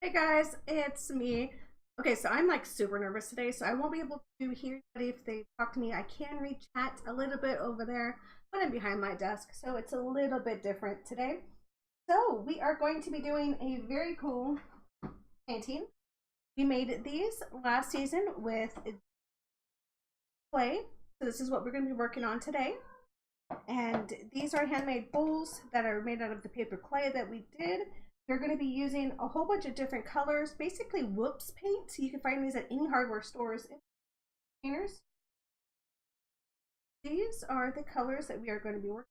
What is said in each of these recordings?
Hey guys, it's me. Okay, so I'm like super nervous today, so I won't be able to hear anybody if they talk to me. I can read chat a little bit over there, but I'm behind my desk, so it's a little bit different today. So we are going to be doing a very cool painting. We made these last season with clay, so this is what we're going to be working on today. And these are handmade bowls that are made out of the paper clay that we did. We're going to be using a whole bunch of different colors, basically whoops paint. You can find these at any hardware stores and containers. These are the colors that we are going to be working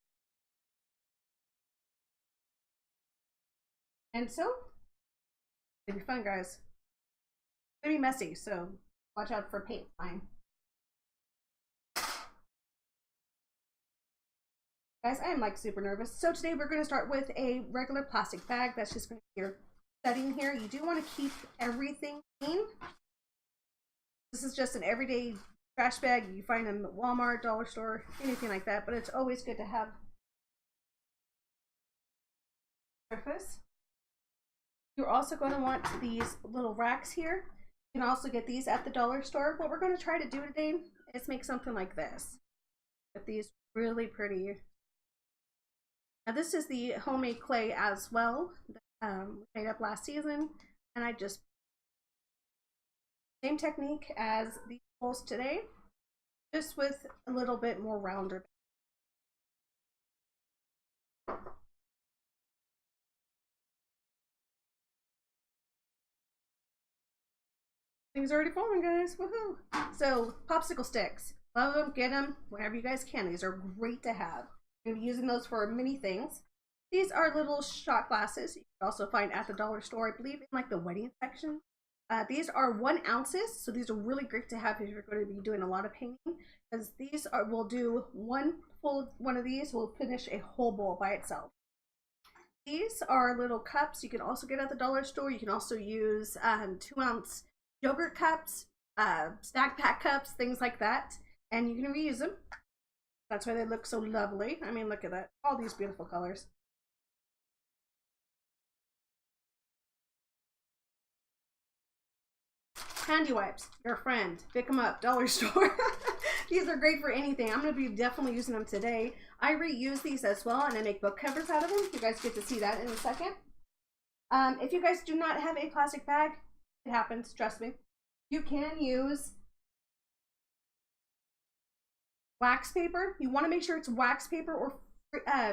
on. And so, it'll be fun, guys. It's going to be messy, so watch out for paint flying. Guys, I am like super nervous. So today we're going to start with a regular plastic bag. That's just going to be your setting here. You do want to keep everything clean. This is just an everyday trash bag. You find them at Walmart, dollar store, anything like that. But it's always good to have surface. You're also going to want these little racks here. You can also get these at the dollar store. What we're going to try to do today is make something like this. With these really pretty. Now this is the homemade clay as well, made up last season, and I just same technique as the bowls today, just with a little bit more rounder. Things are already falling, guys. Woohoo! So popsicle sticks, love them, get them whenever you guys can. These are great to have. We're going to be using those for many things. These are little shot glasses you can also find at the dollar store, I believe, in like the wedding section. These are 1 ounces, so these are really great to have if you're going to be doing a lot of painting, because these are, we'll do one of these will finish a whole bowl by itself. These are little cups you can also get at the dollar store. You can also use 2-ounce yogurt cups, snack pack cups, things like that, and you can reuse them. That's why they look so lovely. I mean, look at that. All these beautiful colors. Handy wipes, your friend. Pick them up, dollar store. These are great for anything. I'm going to be definitely using them today. I reuse these as well, and I make book covers out of them. You guys get to see that in a second. If you guys do not have a plastic bag, it happens, trust me. You can use wax paper. You want to make sure it's wax paper or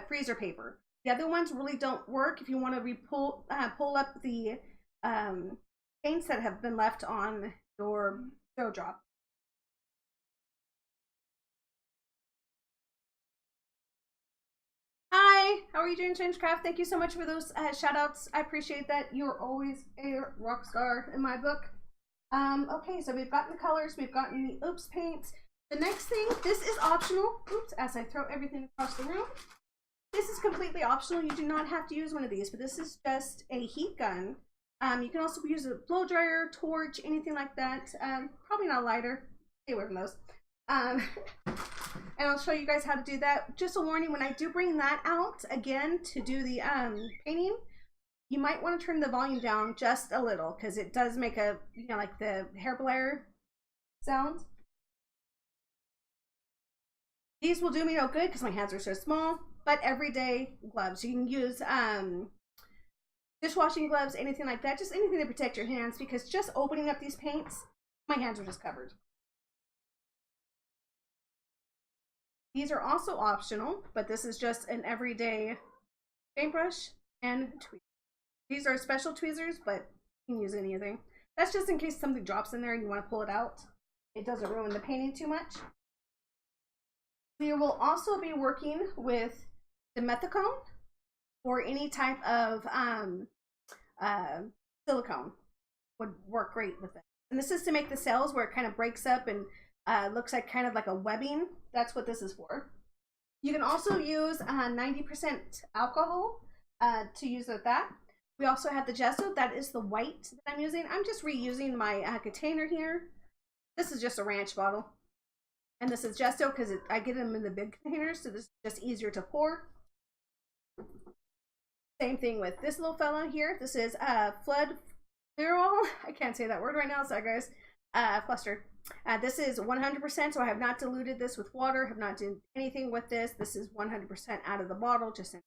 freezer paper. The other ones really don't work if you want to pull up the paints that have been left on your dough drop. Hi, how are you doing, Changecraft? Thank you so much for those shout outs. I appreciate that. You're always a rock star in my book. Okay, so we've gotten the colors, we've gotten the oops paints. The next thing, this is optional. Oops, as I throw everything across the room. This is completely optional. You do not have to use one of these, but this is just a heat gun. You can also use a blow dryer, torch, anything like that. Probably not a lighter. Stay away from those. And I'll show you guys how to do that. Just a warning, when I do bring that out again to do the painting, you might want to turn the volume down just a little, because it does make a, you know, like the hair blare sound. These will do me no good because my hands are so small, but everyday gloves. You can use dishwashing gloves, anything like that, just anything to protect your hands, because just opening up these paints, my hands are just covered. These are also optional, but this is just an everyday paintbrush and tweezers. These are special tweezers, but you can use anything. That's just in case something drops in there and you want to pull it out. It doesn't ruin the painting too much. We will also be working with the methicone or any type of silicone would work great with it. And this is to make the cells where it kind of breaks up and looks like kind of like a webbing. That's what this is for. You can also use 90% alcohol to use with that. We also have the gesso. That is the white that I'm using. I'm just reusing my container here. This is just a ranch bottle. And this is gesso because I get them in the big containers, so this is just easier to pour. Same thing with this little fella here. This is flood I can't say that word right now, sorry guys, flustered. This is 100%, so I have not diluted this with water, have not done anything with this. This is 100% out of the bottle, just in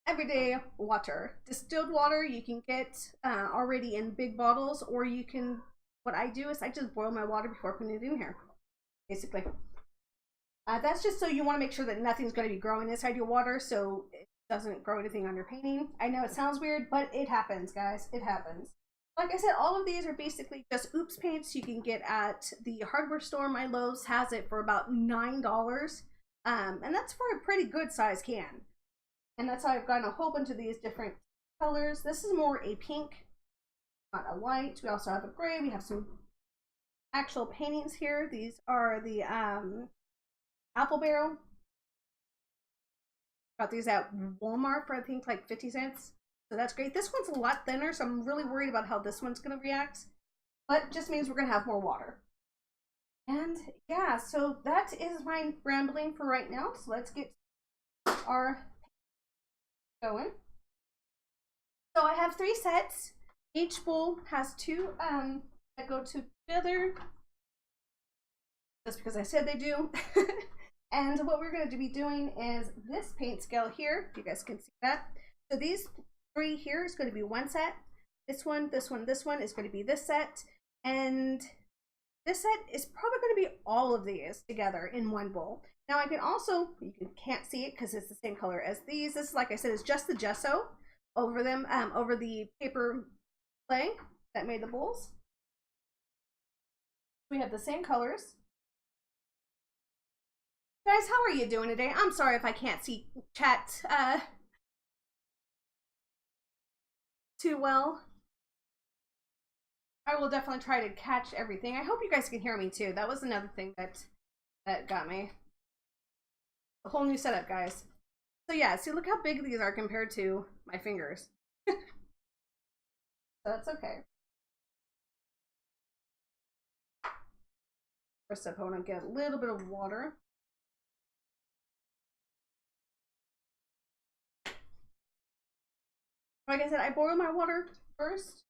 everyday water. Distilled water you can get already in big bottles, or you can, what I do is I just boil my water before putting it in here, basically. That's just so you want to make sure that nothing's going to be growing inside your water, so it doesn't grow anything on your painting. I know it sounds weird, but it happens, guys. It happens. Like I said, all of these are basically just oops paints you can get at the hardware store. My Lowe's has it for about $9, and that's for a pretty good size can. And that's how I've gotten a whole bunch of these different colors. This is more a pink, not a white. We also have a gray. We have some actual paintings here. These are the Applebarrle. Got these at Walmart for I think like 50 cents. So that's great. This one's a lot thinner, so I'm really worried about how this one's going to react. But it just means we're going to have more water. And yeah, so that is my rambling for right now. So let's get our going. So I have 3 sets. Each bowl has 2 that go together. Just because I said they do. And what we're going to be doing is this paint scale here. If you guys can see that. So these 3 here is going to be 1 set. This one, this one, this one is going to be this set. And this set is probably going to be all of these together in one bowl. Now I can also, you can't see it because it's the same color as these. This, like I said, is just the gesso over them, over the paper clay that made the bowls. We have the same colors. Guys, how are you doing today? I'm sorry if I can't see chat too well. I will definitely try to catch everything. I hope you guys can hear me too. That was another thing that got me. A whole new setup, guys. So yeah, see, look how big these are compared to my fingers. So that's okay. First up, I want to get a little bit of water. Like I said, I boil my water first.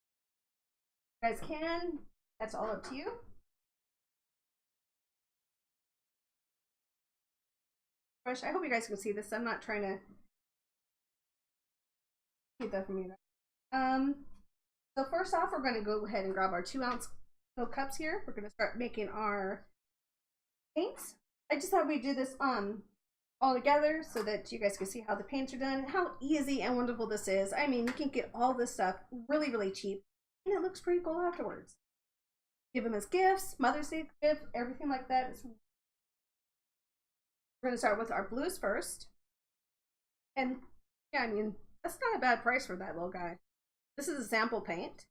You guys can. That's all up to you. I hope you guys can see this. I'm not trying to keep that from you. So first off, we're going to go ahead and grab our 2-ounce cups here. We're going to start making our paints. I just thought we'd do this all together so that you guys can see how the paints are done, how easy and wonderful this is. I mean, you can get all this stuff really, really cheap, and it looks pretty cool afterwards. Give them as gifts, Mother's Day gift, everything like that. We're going to start with our blues first. And yeah, I mean, that's not a bad price for that little guy. This is a sample paint.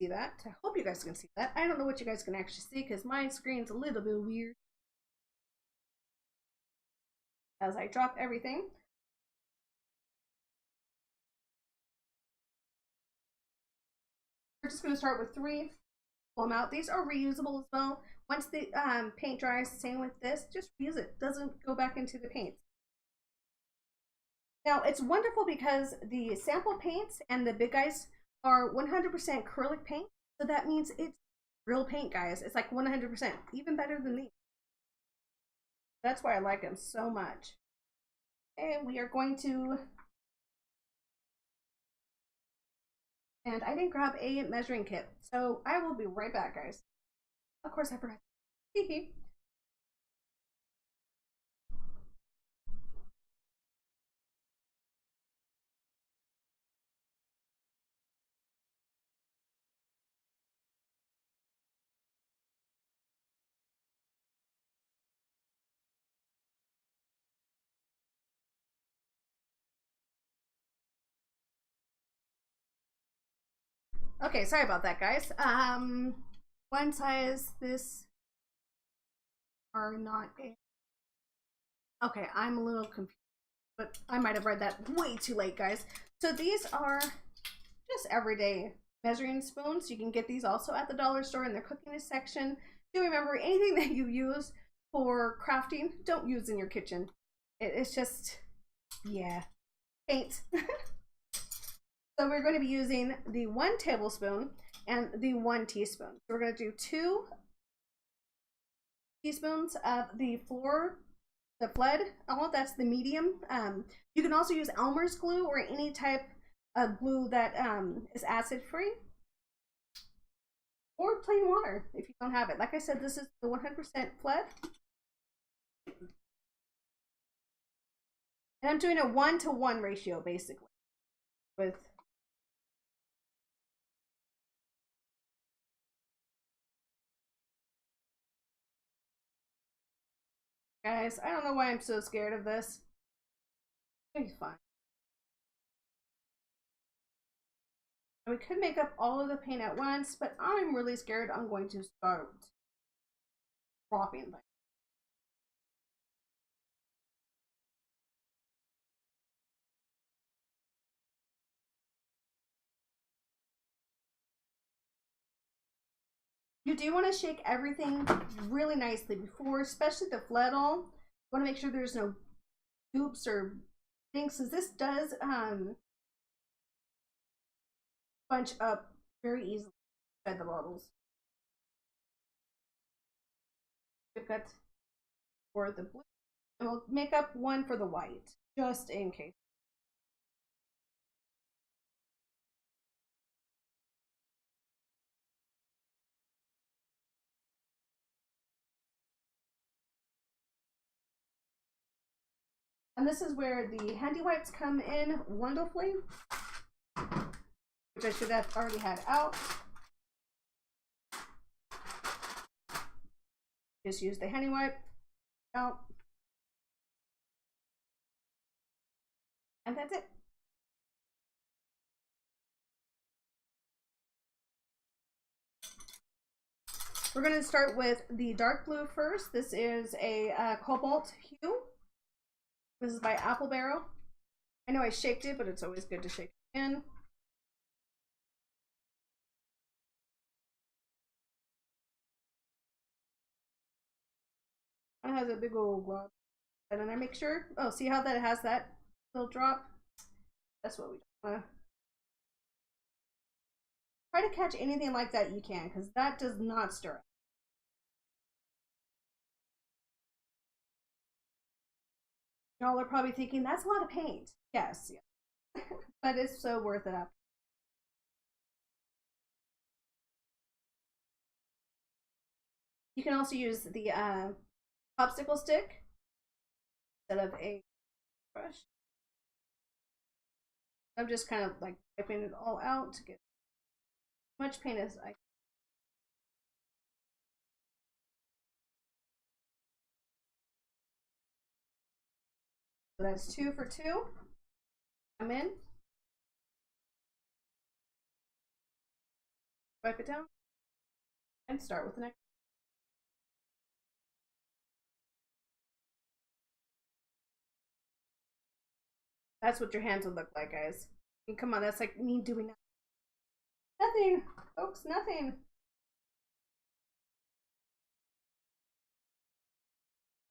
See that? I hope you guys can see that. I don't know what you guys can actually see because my screen's a little bit weird. As I drop everything. We're just going to start with 3. Pull them out. These are reusable as well. Once the paint dries, same with this, just reuse it. Doesn't go back into the paint. Now it's wonderful because the sample paints and the big guys are 100% acrylic paint. So that means it's real paint, guys. It's like 100%, even better than these. That's why I like them so much. And we are going to, and I didn't grab a measuring kit, so I will be right back, guys. Of course I forgot. Okay, sorry about that, guys. One size, this are not a... Okay, I'm a little confused, but I might have read that way too late, guys. So these are just everyday measuring spoons. You can get these also at the dollar store in their cooking section. Do remember, anything that you use for crafting, don't use in your kitchen. It's just, yeah, paint. So we're going to be using the 1 tablespoon and the 1 teaspoon. So we're going to do 2 teaspoons of the flood. Oh, that's the medium. You can also use Elmer's glue or any type of glue that is acid free, or plain water if you don't have it. Like I said, this is the 100% flood. And I'm doing a 1-to-1 ratio basically with guys. I don't know why I'm so scared of this. It's fine. And we could make up all of the paint at once, but I'm really scared I'm going to start dropping things. You do want to shake everything really nicely before, especially the fledl. You want to make sure there's no goops or things, because this does bunch up very easily inside the bottles. We've got for the blue, and we'll make up 1 for the white, just in case. And this is where the handy wipes come in wonderfully, which I should have already had out. Just use the handy wipe out. And that's it. We're going to start with the dark blue first. This is a cobalt hue. This is by Applebarrle. I know I shaked it, but it's always good to shake it in. It has a big old glob. And then I make sure, oh, see how that has that little drop? That's what we want to try to catch anything like that you can, because that does not stir. Y'all are probably thinking, that's a lot of paint. Yes, yeah. But it's so worth it up. You can also use the popsicle stick instead of a brush. I'm just kind of like wiping it all out to get as much paint as I can. So that's 2 for 2. I'm in. Wipe it down and start with the next. That's what your hands would look like, guys. I mean, come on, that's like me doing nothing, folks, nothing.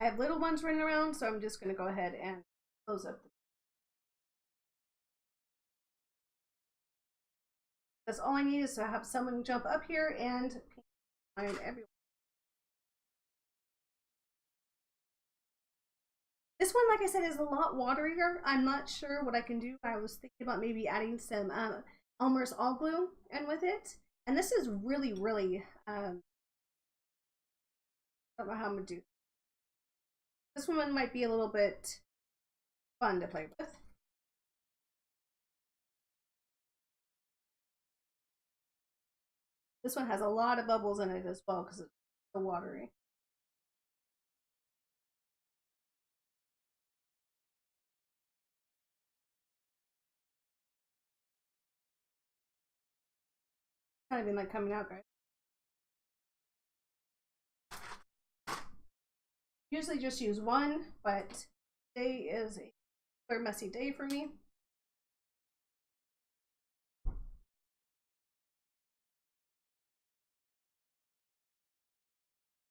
I have little ones running around, so I'm just going to go ahead and close up. That's all I need, is to have someone jump up here and paint everywhere. This one, like I said, is a lot waterier. I'm not sure what I can do. I was thinking about maybe adding some Elmer's all glue in with it. And this is really, really, I don't know how I'm going to do. This one might be a little bit fun to play with. This one has a lot of bubbles in it as well because it's so watery. Kind of been like coming out, guys. Usually just use 1, but today is a very messy day for me.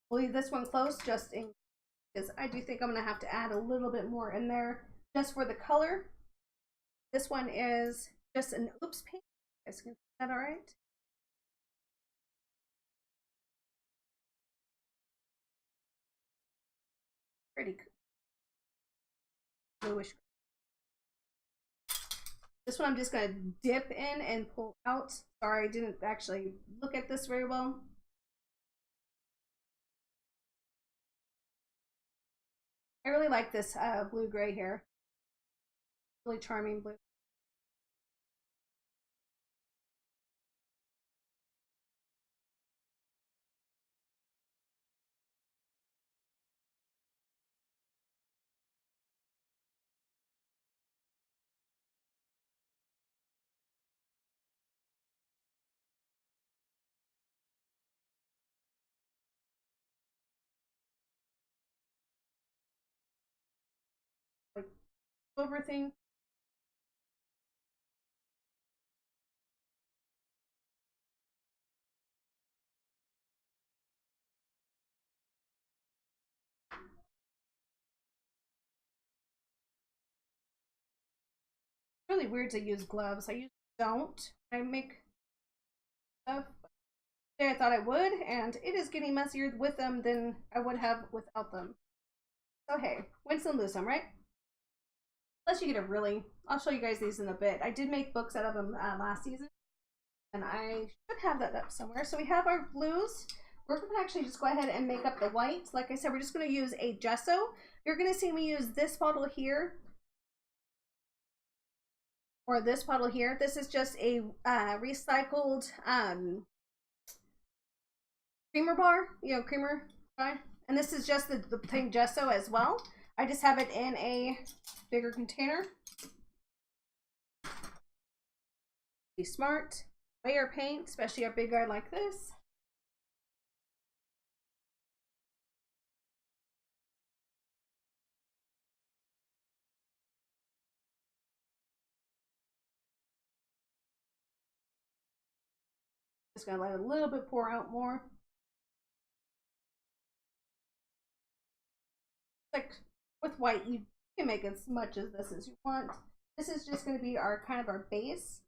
We'll leave this one closed just in because I do think I'm going to have to add a little bit more in there just for the color. This one is just an oops paint. Is that all right? Pretty cool. Bluish. This one I'm just going to dip in and pull out. Sorry, I didn't actually look at this very well. I really like this blue-gray here. Really charming blue. Like over thing. Really weird to use gloves. I usually don't. I make stuff. I thought I would, and it is getting messier with them than I would have without them. So hey, win some, lose some, right? Unless you get a really, I'll show you guys these in a bit. I did make books out of them last season, and I should have that up somewhere. So we have our blues. We're going to actually just go ahead and make up the whites. Like I said, we're just going to use a gesso. You're going to see me use this bottle here, or this bottle here. This is just a recycled creamer bar, creamer bar. And this is just the plain gesso as well. I just have it in a bigger container. Be smart. Layer paint, especially a big guy like this. Just gonna let it a little bit pour out more. Like with white, you can make as much of this as you want. This is just going to be our kind of our base,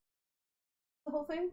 the whole thing.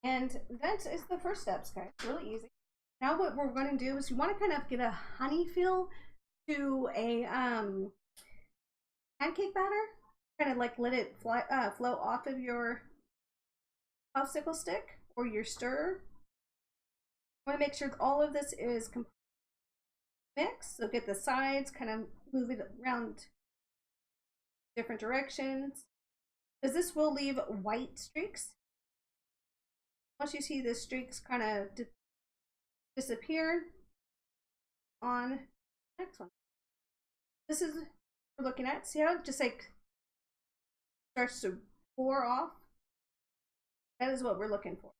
And that is the first steps, guys. Really easy. Now what we're going to do is you want to kind of get a honey feel to a pancake batter. Kind of like let it flow off of your popsicle stick or your stirrer. You want to make sure all of this is mixed. So get the sides, kind of move it around different directions. Because this will leave white streaks. Once you see the streaks kind of disappear on the next one. This is what we're looking at. See how it just like starts to pour off? That is what we're looking for.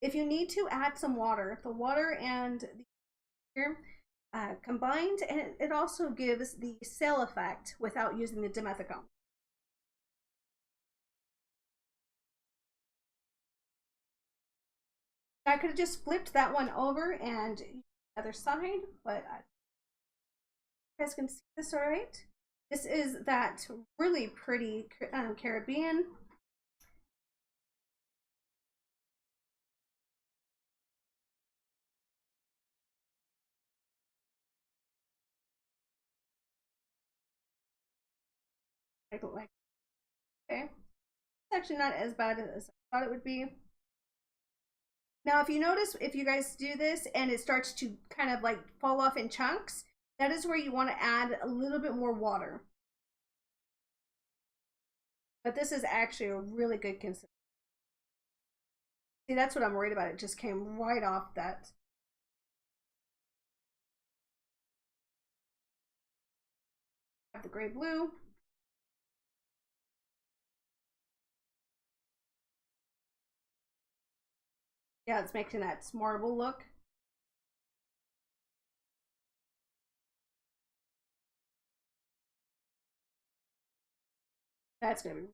If you need to add some water, the water and the combined, and it also gives the sail effect without using the dimethicone. I could have just flipped that one over and the other side, but you guys can see this all right. This is that really pretty Caribbean. Like, okay, it's actually not as bad as I thought it would be. Now, if you notice, if you guys do this and it starts to kind of like fall off in chunks, that is where you want to add a little bit more water. But this is actually a really good consistency. See, that's what I'm worried about. It just came right off that. Have the gray blue. Yeah, it's making that marble look. That's gonna be.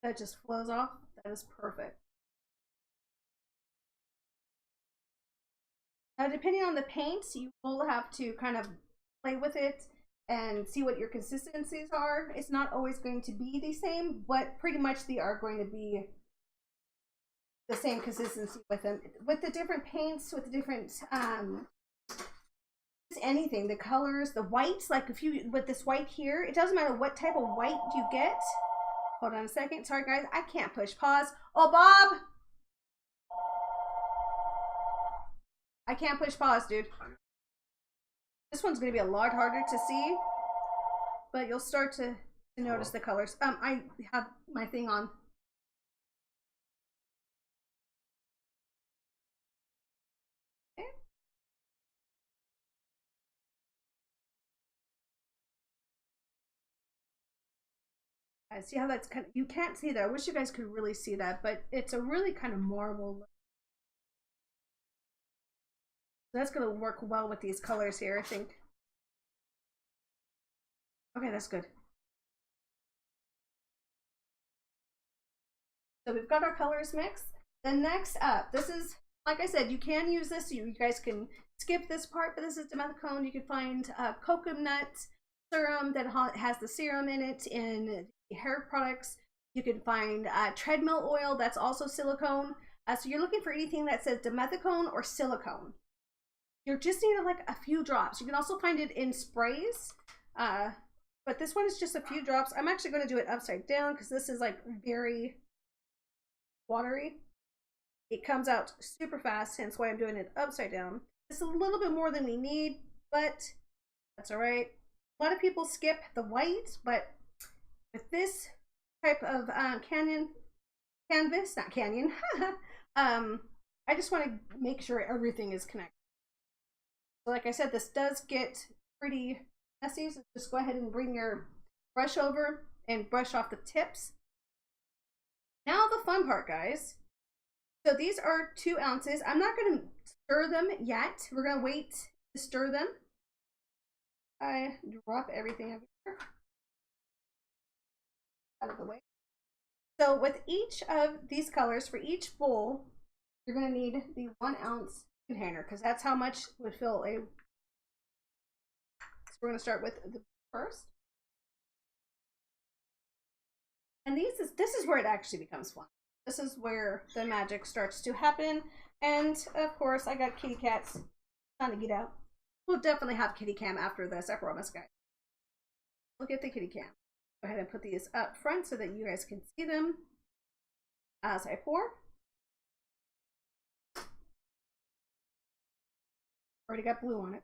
That just flows off. That is perfect. Now, depending on the paints, you will have to kind of play with it and see what your consistencies are. It's not always going to be the same, but pretty much they are going to be the same consistency with them. With the different paints, with the different anything, the colors, the whites, like if you with this white here, it doesn't matter what type of white you get. Hold on a second. Sorry guys, I can't push pause. Oh, Bob! I can't push pause, dude. This one's gonna be a lot harder to see, but you'll start to notice the colors. I have my thing on. Okay. See how that's kind of, you can't see that. I wish you guys could really see that, but it's a really kind of marble look. So that's gonna work well with these colors here, I think. Okay, that's good. So we've got our colors mixed. Then next up, this is, like I said, you can use this. You guys can skip this part, but this is dimethicone. You can find coconut serum that has the serum in it in hair products. You can find treadmill oil that's also silicone. So you're looking for anything that says dimethicone or silicone. You're just needing like a few drops. You can also find it in sprays, but this one is just a few drops. I'm actually going to do it upside down because this is like very watery. It comes out super fast, hence why I'm doing it upside down. It's a little bit more than we need, but that's all right. A lot of people skip the white, but with this type of canvas, not canyon, I just want to make sure everything is connected. So like I said, this does get pretty messy, so just go ahead and bring your brush over and brush off the tips. Now the fun part, guys. So these are 2 ounces. I'm not going to stir them yet. We're going to wait to stir them. I drop everything over here out of the way. So with each of these colors, for each bowl, you're going to need the 1 ounce container because that's how much would fill a. So we're going to start with the first. And this is where it actually becomes fun. This is where the magic starts to happen. And of course, I got kitty cats trying to get out. We'll definitely have kitty cam after this, I promise, guys. Look at the kitty cam. Go ahead and put these up front so that you guys can see them as I pour. Already got blue on it.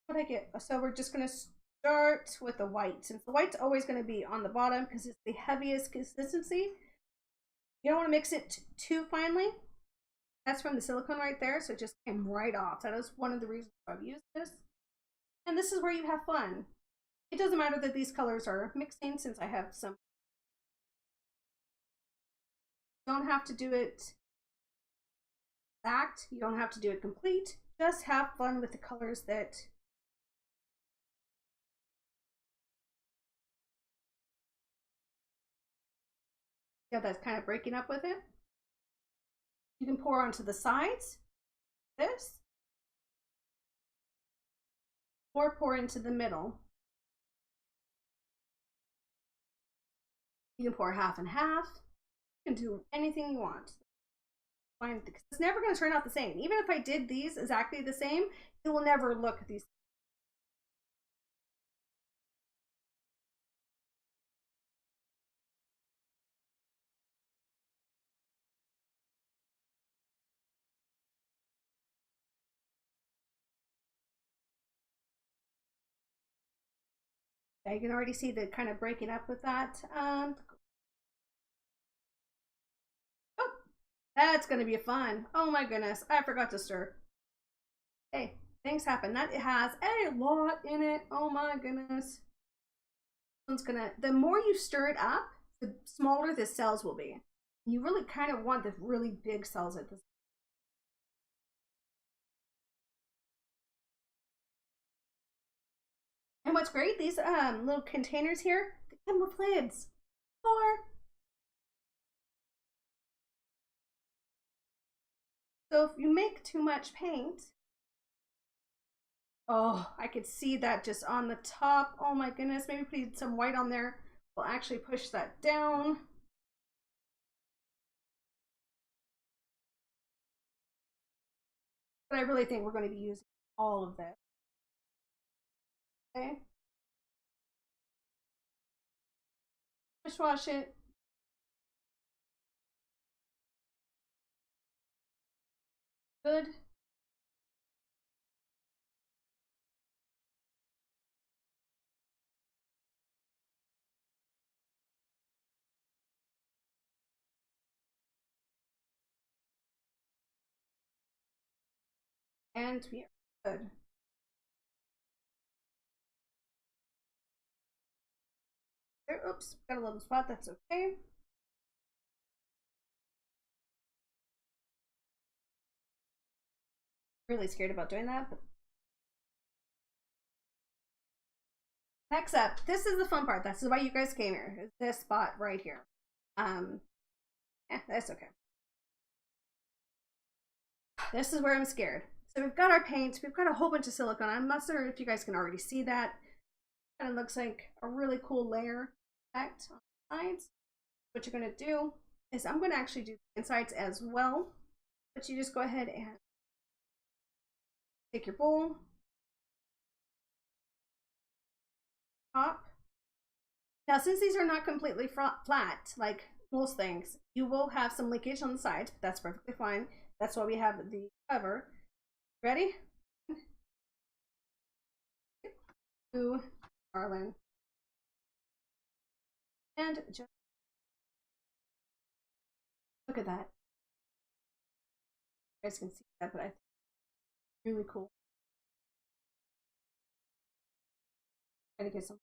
What I get? So we're just gonna start with the white, since the white's always going to be on the bottom because it's the heaviest consistency. You don't want to mix it too finely. That's from the silicone right there, so it just came right off. That is one of the reasons I've used this. And this is where you have fun. It doesn't matter that these colors are mixing, since I have some. You don't have to do it exact. You don't have to do it complete. Just have fun with the colors that that's kind of breaking up with it. You can pour onto the sides, this, or pour into the middle. You can pour half and half. You can do anything you want. Fine, because it's never going to turn out the same. Even if I did these exactly the same, it will never look these. You can already see the kind of breaking up with that. Oh, that's going to be fun. Oh my goodness, I forgot to stir. Hey, things happen. That it has a lot in it. Oh my goodness. One's gonna, the more you stir it up, the smaller the cells will be. You really kind of want the really big cells at this. And what's great, these little containers here, they come with lids. Or so if you make too much paint, oh, I could see that just on the top. Oh my goodness, maybe putting some white on there will actually push that down. But I really think we're going to be using all of this. Okay. Push wash it. Good. And we are good. There, oops, got a little spot, that's okay. Really scared about doing that, but next up, this is the fun part. This is why you guys came here. Is this spot right here. That's okay. This is where I'm scared. So we've got our paint. We've got a whole bunch of silicone. I'm not sure if you guys can already see that. Kind of looks like a really cool layer effect on the sides. What you're going to do is I'm going to actually do the insides as well. But you just go ahead and take your bowl, top. Now, since these are not completely flat, like most things, you will have some leakage on the sides, but that's perfectly fine. That's why we have the cover. Ready? To Arlen. And just look at that. You guys can see that, but I think it's really cool. Trying to get some.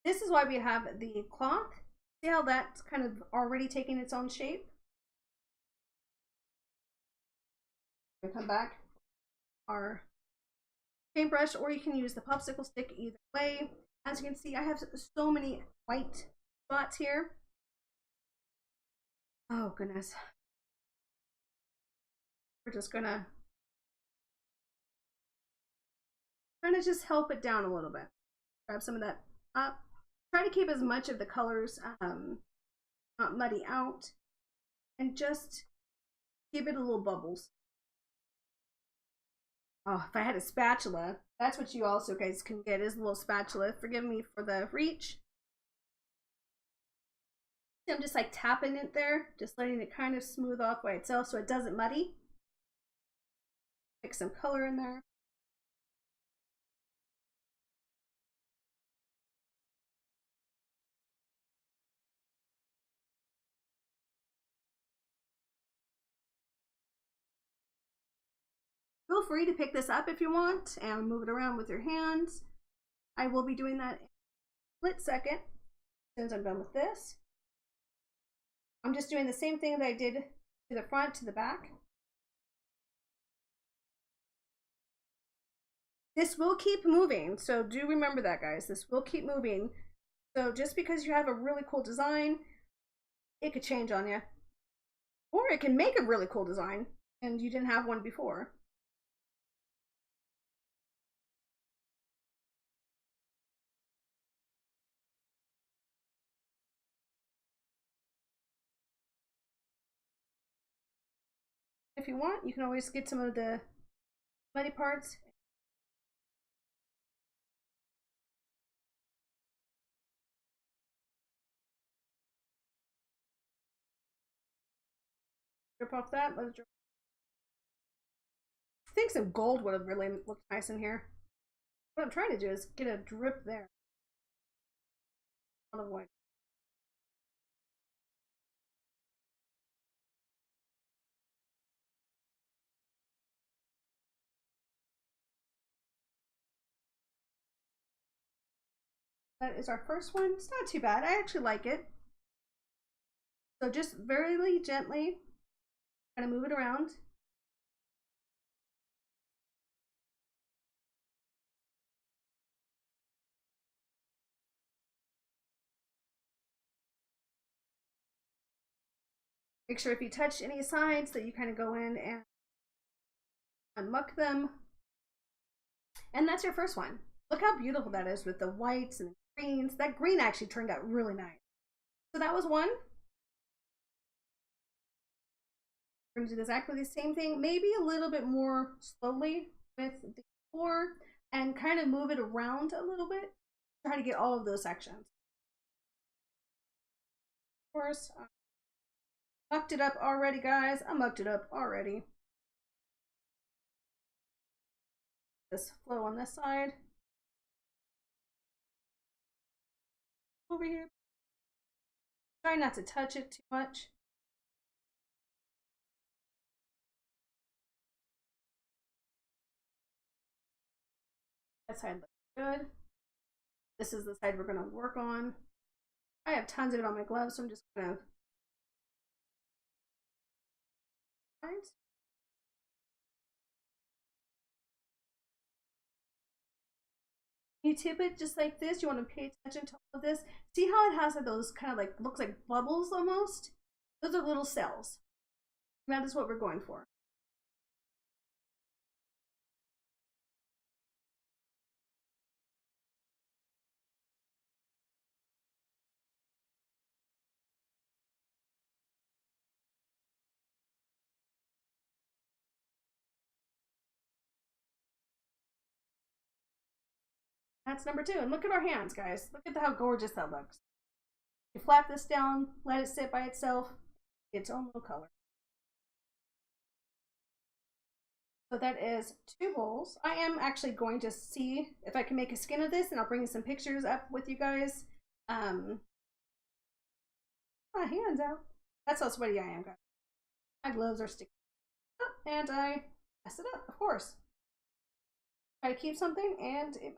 This is why we have the cloth. See how that's kind of already taking its own shape? We come back our paintbrush, or you can use the popsicle stick either way. As you can see, I have so many white spots here. Oh goodness. We're just gonna just help it down a little bit. Grab some of that up. Try to keep as much of the colors not muddy out, and just give it a little bubbles. Oh, if I had a spatula, that's what you also guys can get, is a little spatula. Forgive me for the reach. I'm just like tapping it there, just letting it kind of smooth off by itself so it doesn't muddy. Mix some color in there. Feel free to pick this up if you want and move it around with your hands. I will be doing that in a split second. As soon as I'm done with this, I'm just doing the same thing that I did to the front to the back. This will keep moving, so do remember that, guys. This will keep moving. So just because you have a really cool design, it could change on you. Or it can make a really cool design and you didn't have one before. If you want, you can always get some of the muddy parts. Drip off that. Let it drip. I think some gold would have really looked nice in here. What I'm trying to do is get a drip there. A lot of white. That is our first one. It's not too bad. I actually like it. So just very gently kind of move it around. Make sure if you touch any sides that you kind of go in and unmuck them. And that's your first one. Look how beautiful that is with the whites and greens. That green actually turned out really nice. So that was one. We're going to do exactly the same thing, maybe a little bit more slowly with the 4 and kind of move it around a little bit. Try to get all of those sections. Of course, I mucked it up already, guys. I mucked it up already. This flow on this side. Over here. Try not to touch it too much. That side looks good. This is the side we're going to work on. I have tons of it on my gloves, so I'm just going to you tip it just like this. You want to pay attention to all of this. See how it has like those kind of like, looks like bubbles almost? Those are little cells. That is what we're going for. That's number 2. And look at our hands, guys. Look at how gorgeous that looks. You flap this down, let it sit by itself, its own little color. So that is 2 bowls. I am actually going to see if I can make a skin of this, and I'll bring some pictures up with you guys. My hands out. That's how sweaty I am, guys. My gloves are sticking up, and I mess it up, of course. Try to keep something, and it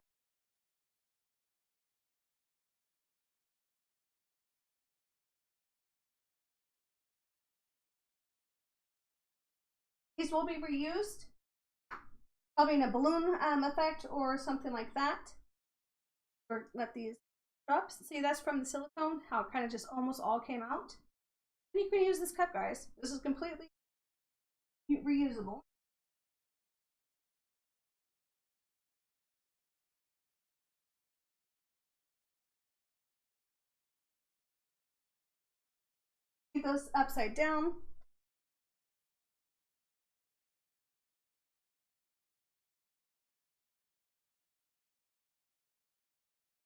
these will be reused, probably in a balloon effect or something like that. Or let these drops. See, that's from the silicone, how it kind of just almost all came out. And you can use this cup, guys. This is completely reusable. Keep those upside down.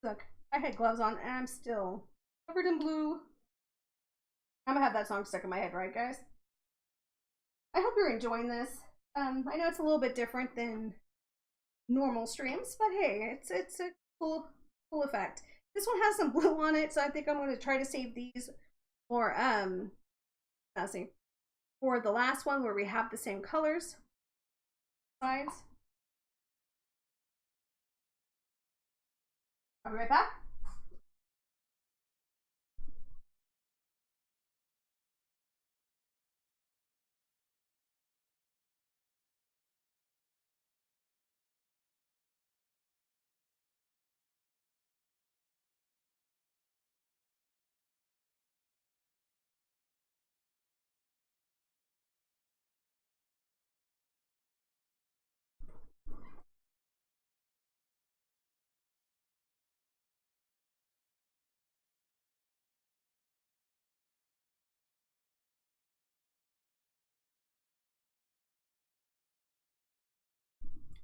Look, I had gloves on and I'm still covered in blue. I'm gonna have that song stuck in my head, right, guys? I hope you're enjoying this. I know it's a little bit different than normal streams, but hey, it's a cool effect. This one has some blue on it, so I think I'm going to try to save these for let's see, for the last one where we have the same colors sides. I'll be right back.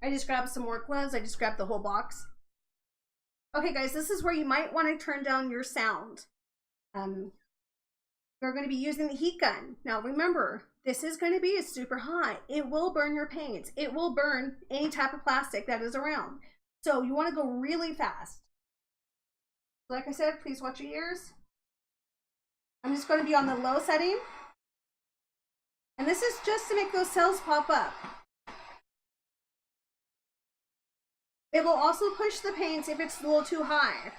I just grabbed some more gloves. I just grabbed the whole box. Okay, guys, this is where you might want to turn down your sound. We're going to be using the heat gun. Now, remember, this is going to be super hot. It will burn your paints. It will burn any type of plastic that is around. So you want to go really fast. Like I said, please watch your ears. I'm just going to be on the low setting. And this is just to make those cells pop up. It will also push the paints if it's a little too high.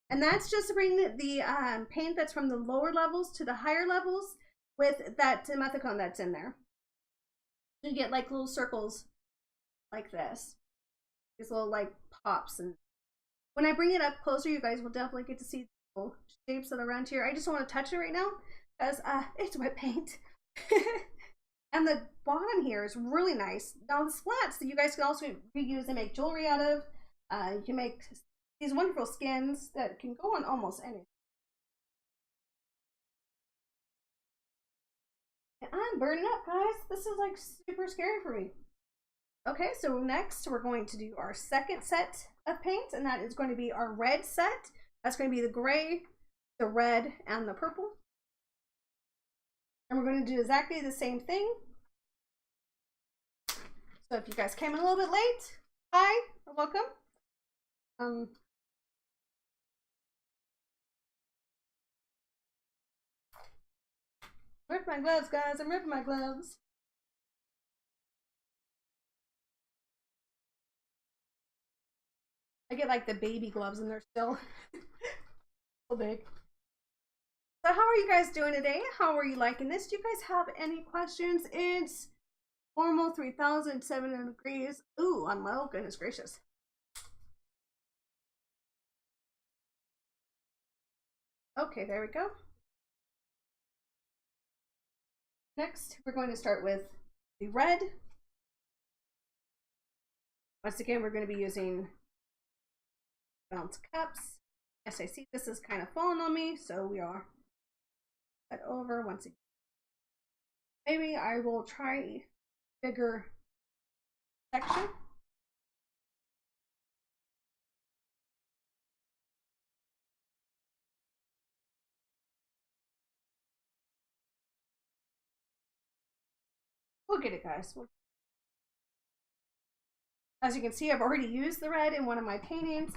And that's just to bring the paint that's from the lower levels to the higher levels with that dimethicone that's in there. You get like little circles like this. These little like pops. And when I bring it up closer, you guys will definitely get to see the little shapes that are around here. I just don't want to touch it right now because it's wet paint. And the bottom here is really nice. Now the splats that you guys can also reuse and make jewelry out of. You can make these wonderful skins that can go on almost anything. And I'm burning up, guys. This is like super scary for me. Okay, so next we're going to do our second set of paints, and that is going to be our red set. That's going to be the gray, the red, and the purple. And we're going to do exactly the same thing. So if you guys came in a little bit late, hi, or welcome. Rip my gloves, guys. I'm ripping my gloves. I get like the baby gloves and they're still so big. So how are you guys doing today? How are you liking this? Do you guys have any questions? It's almost 3,700 degrees. Ooh, I'm low. Goodness gracious. Okay, there we go. Next, we're going to start with the red. Once again, we're going to be using bounce cups. Yes, I see this is kind of falling on me, so we are that over once again. Maybe I will try bigger section. We'll get it, guys. As you can see, I've already used the red in one of my paintings.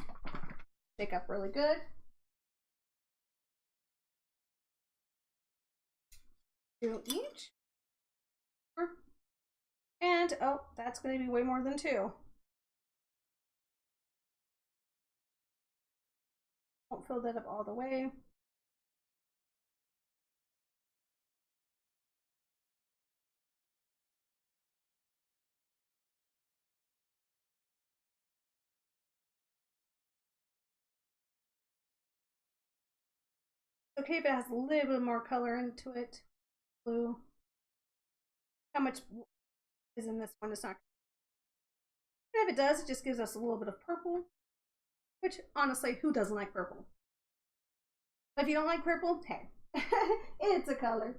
Shake up really good. Do each. And, oh, that's going to be way more than two. Won't fill that up all the way. Okay, if it has a little bit more color into it. Blue. How much is in this one? It's not. And if it does, it just gives us a little bit of purple. Which, honestly, who doesn't like purple? But if you don't like purple, hey, it's a color.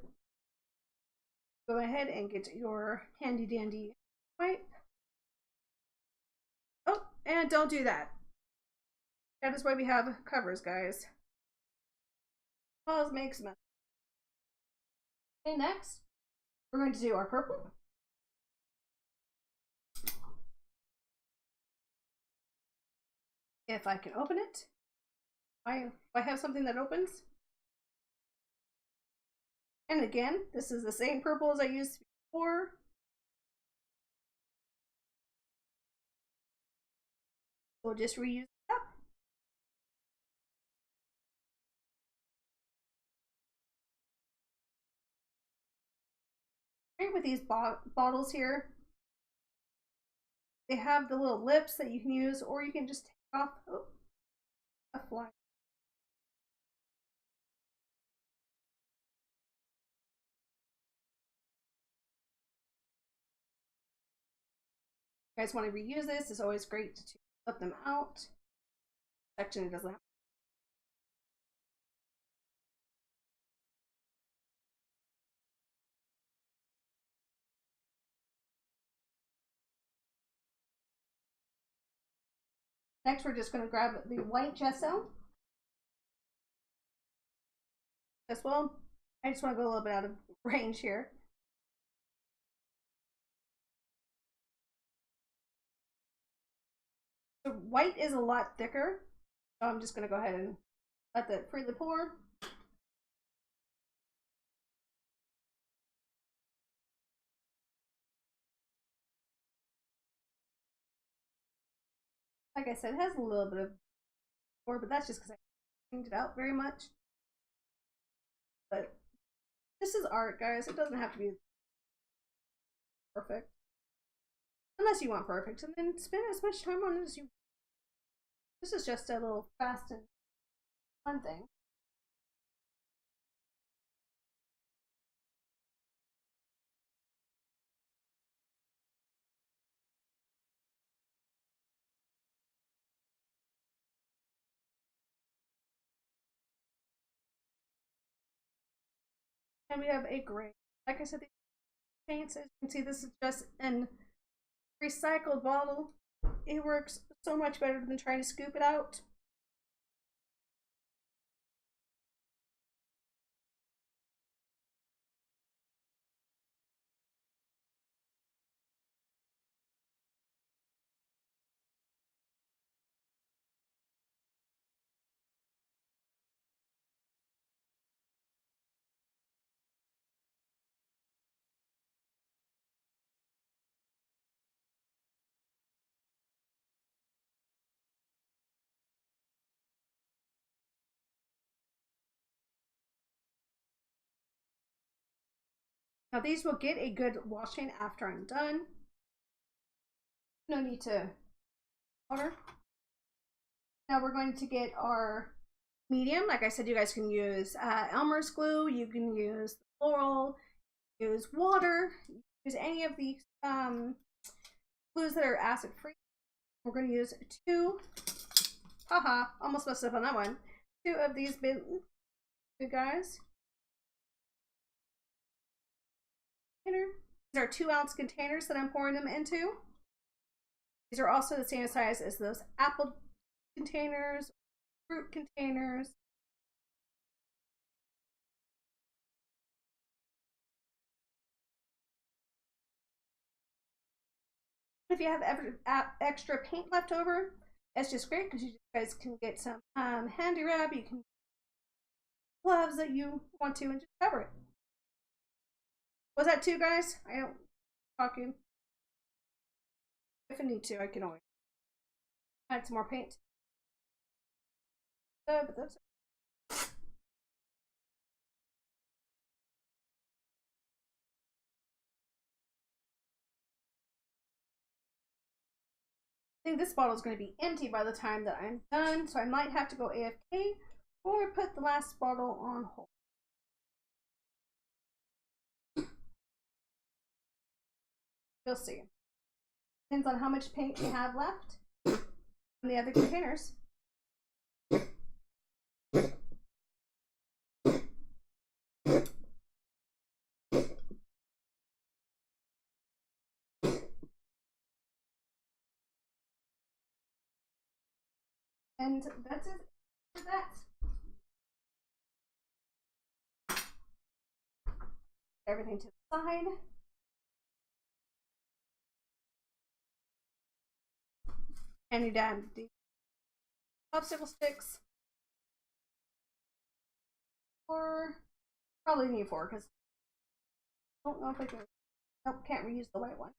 Go ahead and get your handy dandy wipe. Oh, and don't do that. That is why we have covers, guys. Paws makes mess. Okay, next, we're going to do our purple. If I can open it. I have something that opens. And again, this is the same purple as I used before. We'll just reuse the cup. Great with these bottles here. They have the little lips that you can use, or you can just take off a fly. If you guys want to reuse this, it's always great to flip them out. Section doesn't have. Next, we're just going to grab the white gesso. As well, I just want to go a little bit out of range here. The white is a lot thicker, so I'm just going to go ahead and let that freely pour. Like I said, it has a little bit of pour, but that's just because cleaned it out very much. But this is art, guys. It doesn't have to be perfect. Unless you want perfect, and then spend as much time on it as you. This is just a little fast and fun thing. And we have a gray. Like I said, these paints, as you can see, this is just an recycled bottle. It works so much better than trying to scoop it out. Now these will get a good washing after I'm done. No need to water. Now we're going to get our medium. Like I said, you guys can use Elmer's glue, you can use floral, use water, use any of the glues that are acid free. We're going to use two, haha, almost messed up on that one, two of these big guys. These are 2-ounce containers that I'm pouring them into. These are also the same size as those apple containers, fruit containers. If you have extra paint left over, that's just great because you guys can get some handy rub. You can gloves that you want to and just cover it. Was that two, guys? I don't talking. If I need to, I can always add some more paint. But that's I think this bottle is going to be empty by the time that I'm done, so I might have to go AFK or put the last bottle on hold. You'll see. Depends on how much paint you have left in the other containers. And that's it for that. Everything to the side. And you down the popsicle sticks. Or probably need 4 because I don't know if I can. Nope, can't reuse the white one.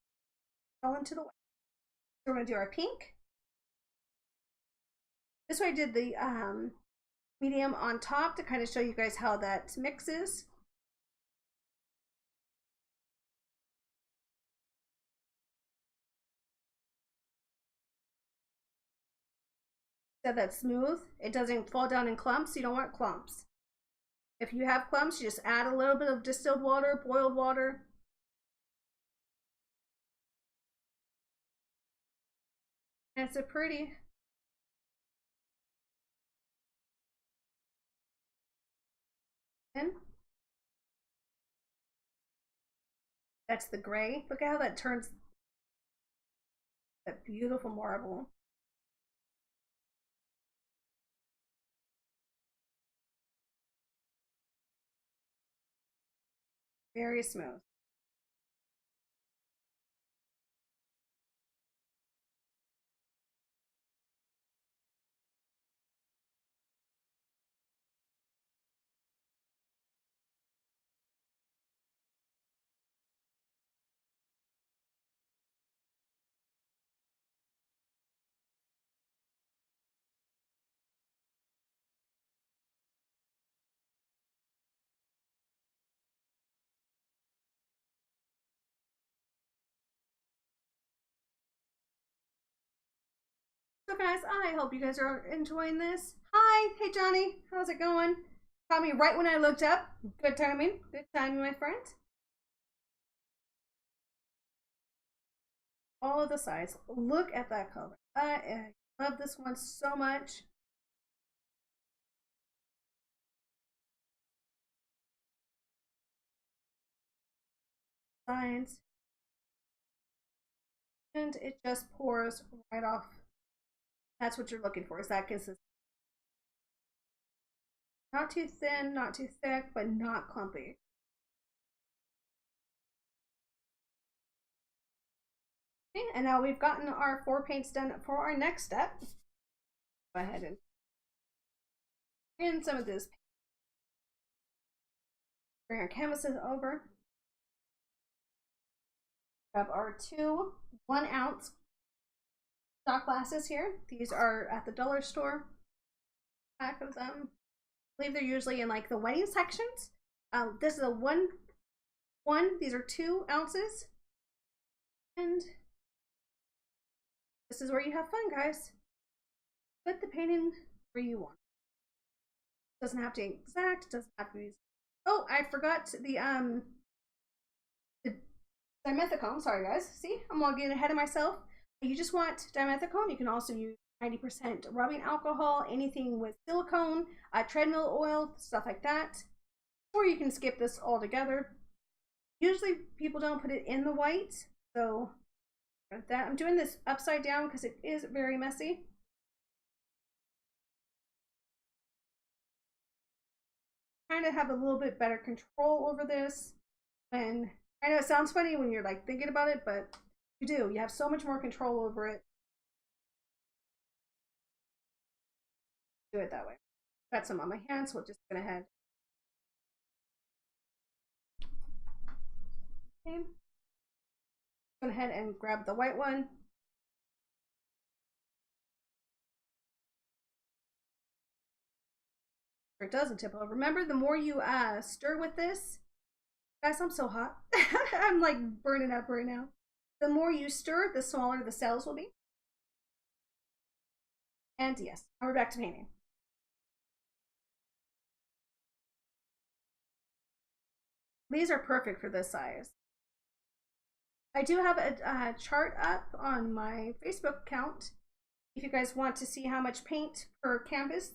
Go into the white. So we're gonna do our pink. This way I did the medium on top to kind of show you guys how that mixes. So that's smooth. It doesn't fall down in clumps. You don't want clumps. If you have clumps, you just add a little bit of distilled water, boiled water. And it's a pretty. That's the gray. Look at how that turns that beautiful marble. Very smooth. So guys, I hope you guys are enjoying this. Hi, hey Johnny, how's it going? Caught me right when I looked up. Good timing, my friend. All of the sides. Look at that color. I love this one so much. Sides. And it just pours right off. That's what you're looking for, is that consistency. Not too thin, not too thick, but not clumpy. Okay, and now we've gotten our 4 paints done for our next step. Go ahead and in some of this. Bring our canvases over. Grab our 2 1-ounce shot glasses here. These are at the dollar store. Pack of them. I believe they're usually in like the wedding sections. This is a one. These are 2 ounces. And this is where you have fun, guys. Put the painting where you want. Doesn't have to be exact. Doesn't have to be. Oh, I forgot the dimethicone. Sorry, guys. See, I'm all getting ahead of myself. You just want dimethicone. You can also use 90% rubbing alcohol, anything with silicone, treadmill oil, stuff like that. Or you can skip this altogether. Usually people don't put it in the white, so that I'm doing this upside down because it is very messy. Kind of have a little bit better control over this. And I know it sounds funny when you're like thinking about it, but you do. You have so much more control over it. Do it that way. Got some on my hands, so we'll just go ahead. Okay. Go ahead and grab the white one. It doesn't tip over. Remember, the more you stir with this, guys, I'm so hot. I'm like burning up right now. The more you stir, the smaller the cells will be. And yes, now we're back to painting. These are perfect for this size. I do have a chart up on my Facebook account. If you guys want to see how much paint per canvas,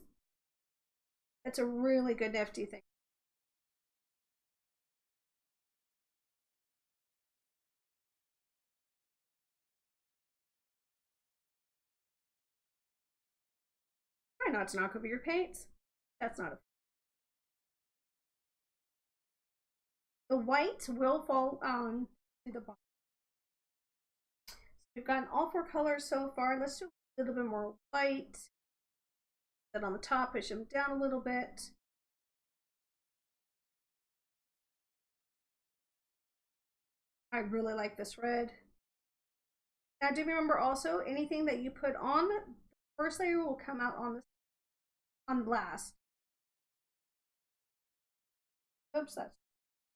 that's a really good nifty thing. Try not to knock over your paints. That's not a. The white will fall on to the bottom. So we've gotten all 4 colors so far. Let's do a little bit more white. Set on the top, push them down a little bit. I really like this red. Now do remember also, anything that you put on the first layer will come out on last. Oops, that's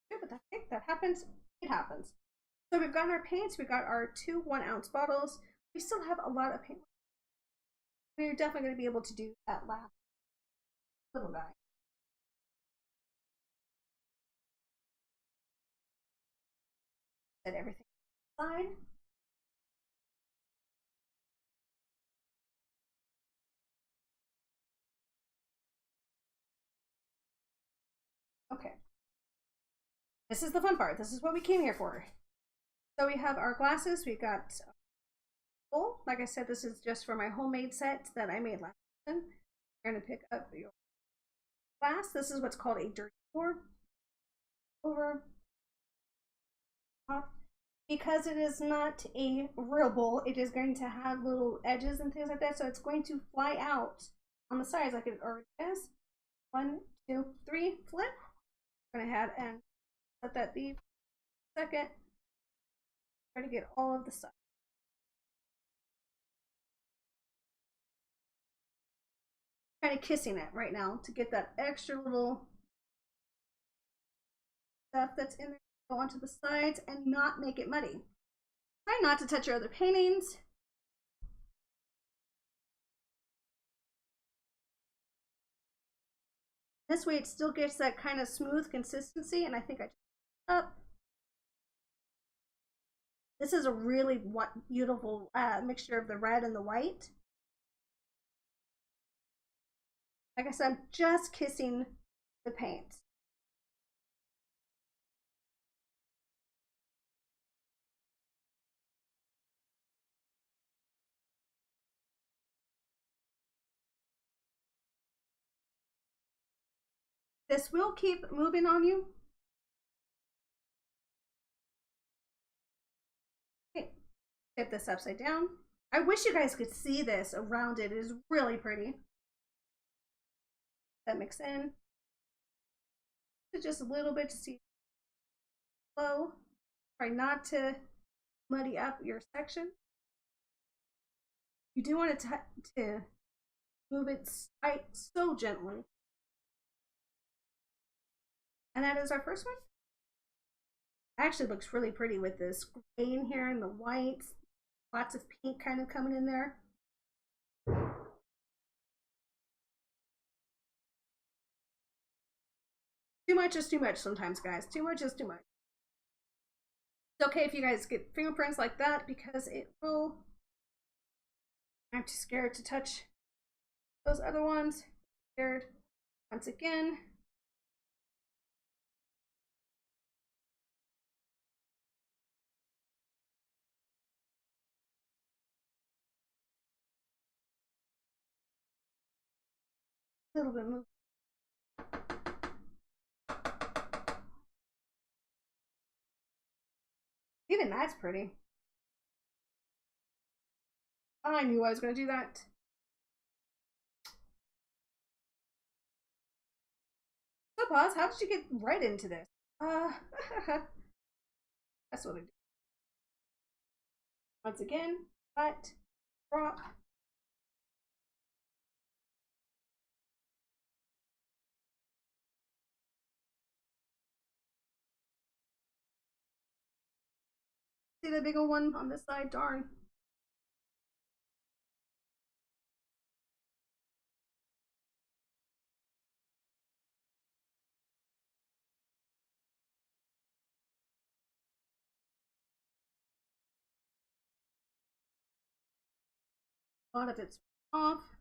stupid. That happens. It happens. So we've got our paints. We've got our 2 1-ounce bottles. We still have a lot of paint. We're definitely going to be able to do that last little guy. Set everything aside. Okay. This is the fun part. This is what we came here for. So we have our glasses. We got full. Like I said, this is just for my homemade set that I made last season. You're going to pick up your glass. This is what's called a dirty pour. Over. Because it is not a real bowl, it is going to have little edges and things like that, so it's going to fly out on the sides like it already is. 1, 2, 3, flip. I'm going to ahead and let that be a second. Try to get all of the stuff. Kind of kissing it right now to get that extra little stuff that's in there. Go onto the sides and not make it muddy. Try not to touch your other paintings. This way it still gets that kind of smooth consistency, and I think I just up. This is a really beautiful mixture of the red and the white. Like I said, I'm just kissing the paint. This will keep moving on you. Okay, tip this upside down. I wish you guys could see this around it. It is really pretty. That mix in. Just a little bit to see flow. Try not to muddy up your section. You do want to move it so gently. And that is our first one. Actually looks really pretty with this gray in here and the whites. Lots of pink kind of coming in there. Too much is too much sometimes, guys. Too much is too much. It's okay if you guys get fingerprints like that because it will. I'm too scared to touch those other ones. Scared. Once again. A little bit move. Even that's pretty. I knew I was going to do that. So, Paws, how did you get right into this? That's what I do. Once again, cut, drop. See the big old one on this side? Darn. A lot of it's off.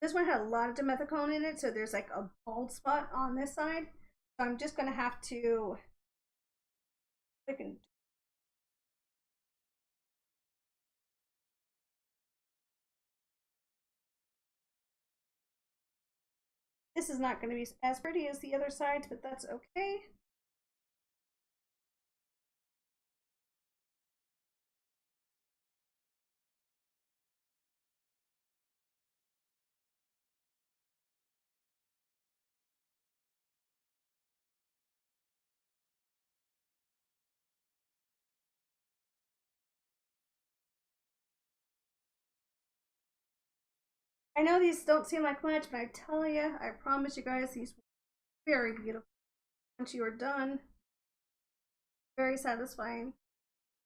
This one had a lot of dimethicone in it, so there's like a bald spot on this side. So I'm just going to have to This is not going to be as pretty as the other side, but that's okay. I know these don't seem like much, but I tell you, I promise you guys, these are very beautiful. Once you are done, very satisfying.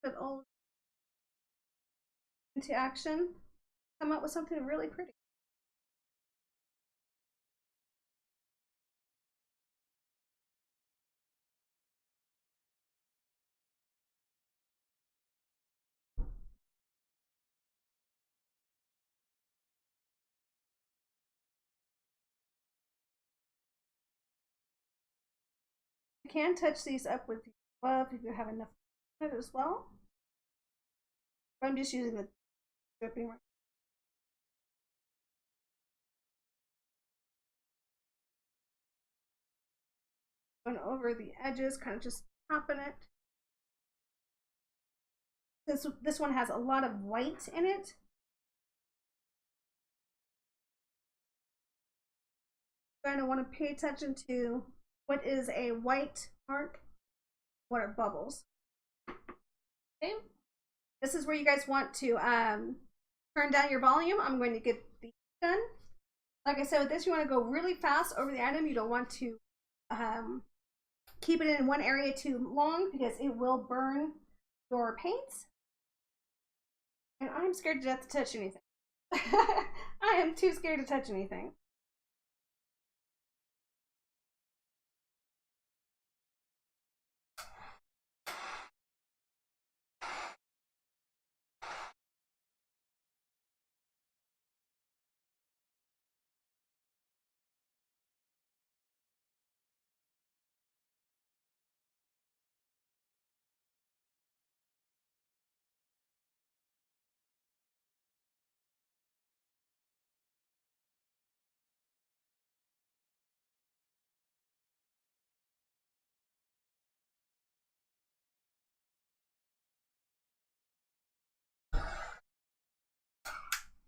Put all into action, come up with something really pretty. You can touch these up with your glove if you have enough of it as well. I'm just using the dripping right. Going over the edges, kind of just tapping it. This one has a lot of white in it. You're going to want to pay attention to what is a white mark, what are bubbles. Okay, this is where you guys want to turn down your volume. I'm going to get these done. Like I said, with this, you want to go really fast over the item. You don't want to keep it in one area too long because it will burn your paints. And I'm scared to death to touch anything. I am too scared to touch anything.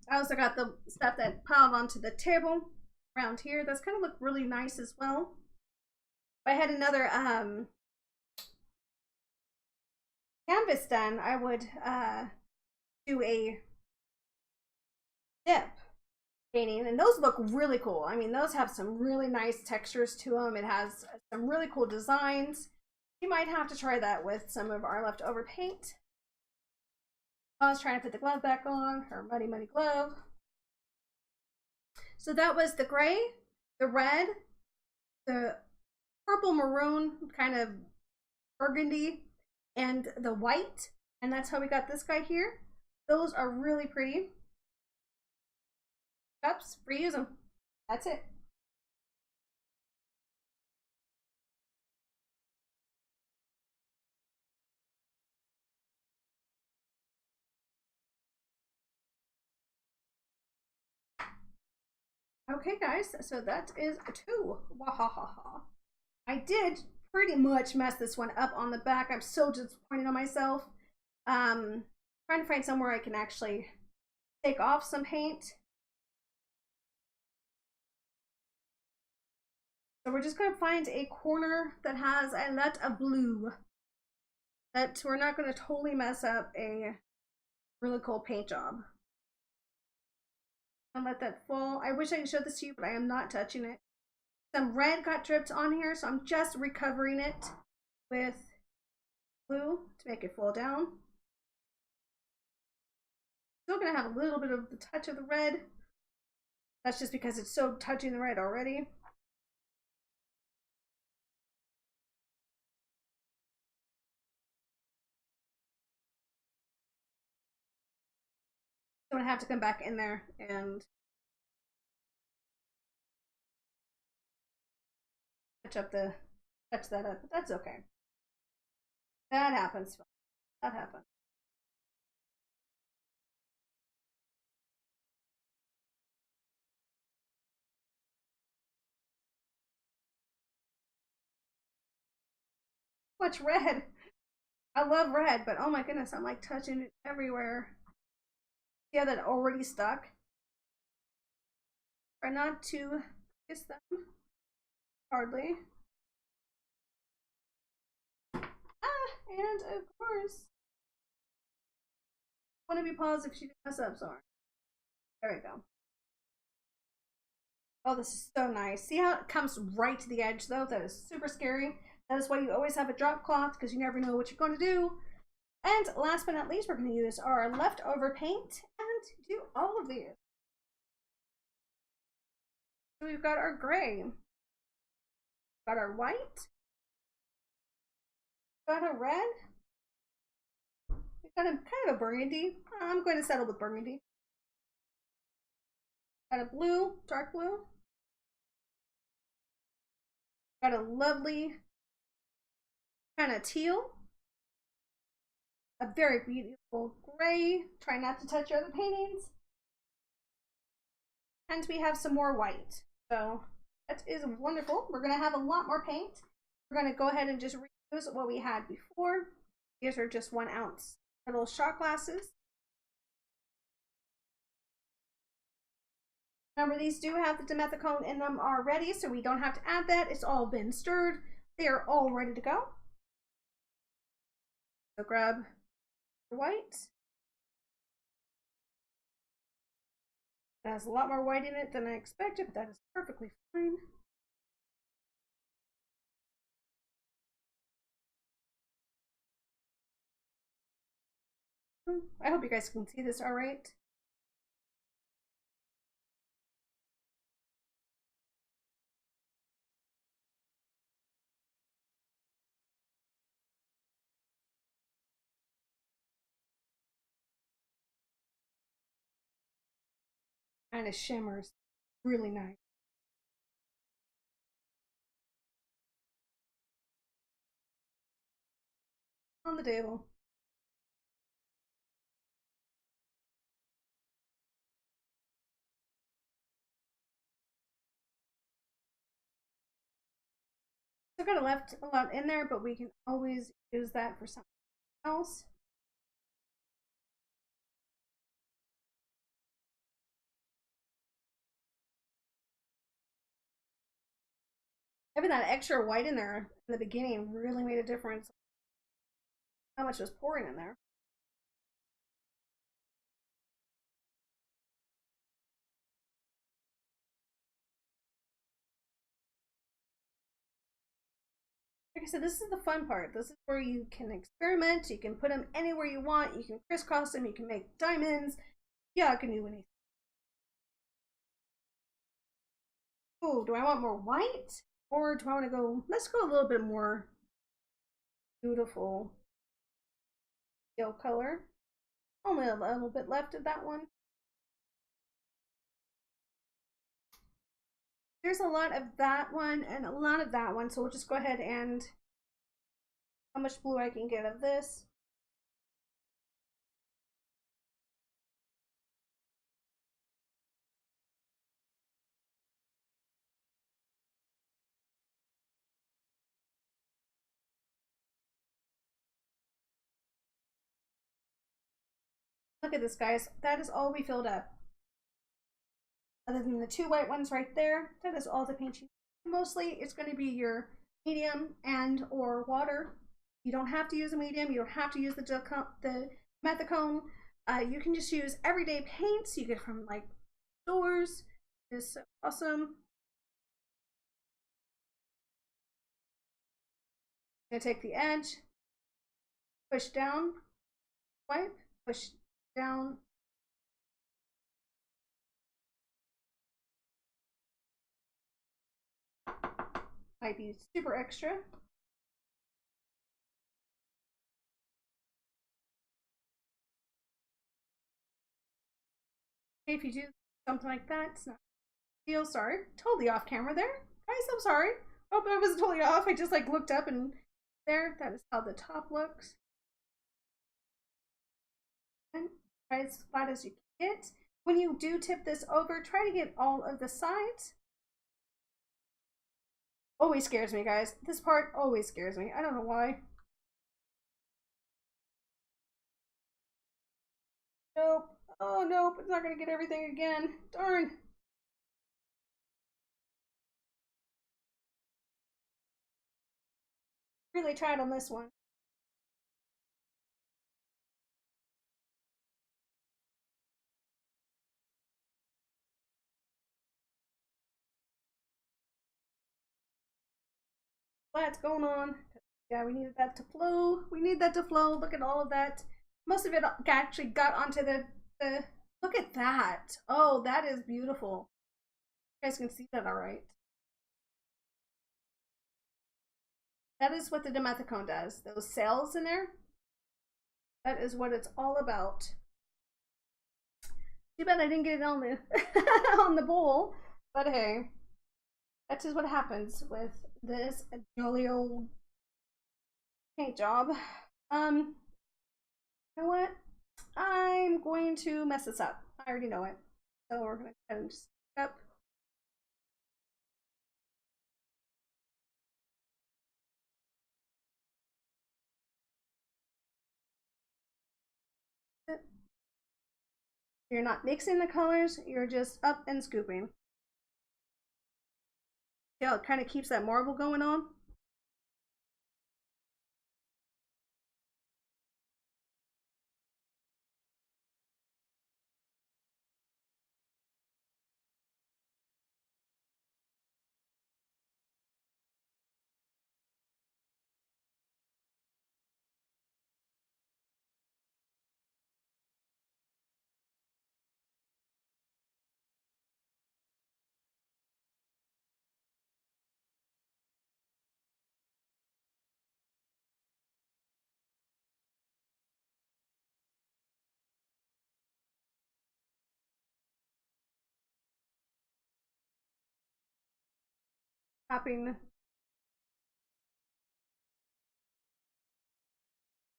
I also got the stuff that piled onto the table around here. That's kind of look really nice as well. If I had another canvas done, I would do a dip painting, and those look really cool. I mean, those have some really nice textures to them. It has some really cool designs. You might have to try that with some of our leftover paint. I was trying to put the glove back on, her muddy glove. So that was the gray, the red, the purple maroon, kind of burgundy, and the white. And that's how we got this guy here. Those are really pretty. Cups, reuse them. That's it. Okay, guys, so that is 2. Wahahaha. I did pretty much mess this one up on the back. I'm so disappointed on myself. Trying to find somewhere I can actually take off some paint. So we're just going to find a corner that has a lot of blue. That we're not going to totally mess up a really cool paint job. And let that fall. I wish I could show this to you, but I am not touching it. Some red got dripped on here, so I'm just recovering it with glue to make it fall down. Still gonna have a little bit of the touch of the red. That's just because it's so touching the red already. So I'm gonna have to come back in there and touch that up, but that's okay. That happens. That happens. Much red. I love red, but oh my goodness, I'm like touching it everywhere. Yeah, that already stuck. Try not to kiss them. Hardly. And of course, want to be paused if she mess up, sorry. There we go. Oh, this is so nice. See how it comes right to the edge, though? That is super scary. That is why you always have a drop cloth, because you never know what you're going to do. And last but not least, we're going to use our leftover paint and do all of these. So we've got our gray, got our white, got a red, we've got a kind of a burgundy. I'm going to settle with burgundy. Got a blue, dark blue. Got a lovely kind of teal. A very beautiful gray. Try not to touch other paintings. And we have some more white. So that is wonderful. We're going to have a lot more paint. We're going to go ahead and just reuse what we had before. These are just 1 ounce little shot glasses. Remember, these do have the dimethicone in them already, so we don't have to add that. It's all been stirred. They are all ready to go. So grab the white. It has a lot more white in it than I expected, but that is perfectly fine. I hope you guys can see this all right. Kind of shimmers. Really nice. On the table. I've got left a lot in there, but we can always use that for something else. Having that extra white in there in the beginning really made a difference. How much was pouring in there. Like I said, this is the fun part. This is where you can experiment. You can put them anywhere you want. You can crisscross them. You can make diamonds. Yeah, I can do anything. Oh, do I want more white? Or do I want to go, let's go a little bit more beautiful teal color. Only a little bit left of that one. There's a lot of that one and a lot of that one, so we'll just go ahead and how much blue I can get of this. Look at this, guys. That is all we filled up. Other than the two white ones right there, that is all the paint you need. Mostly, it's going to be your medium and or water. You don't have to use a medium. You don't have to use the methicone. You can just use everyday paints you get from like stores. It's so awesome. I'm going to take the edge, push down, wipe, push down. Might be super extra. If you do something like that, it's not a deal. Sorry, totally off camera there, guys. I'm sorry. Hope I was totally off. I just like looked up and there. That is how the top looks. And try as flat as you can get. When you do tip this over, try to get all of the sides. Always scares me, guys. This part always scares me. I don't know why. Nope. Oh, nope. It's not going to get everything again. Darn. Really tried on this one. That's going on. Yeah, we needed that to flow. We need that to flow. Look at all of that. Most of it actually got onto the look at that. Oh, that is beautiful. You guys can see that all right. That is what the dimethicone does. Those cells in there, that is what it's all about. Too bad I didn't get it on the on the bowl, but hey, that is what happens with this jolly old paint job. You know what? I'm going to mess this up. I already know it, so we're gonna go ahead and just up. You're not mixing the colors, you're just up and scooping. See how it kind of keeps that marble going on? Tapping.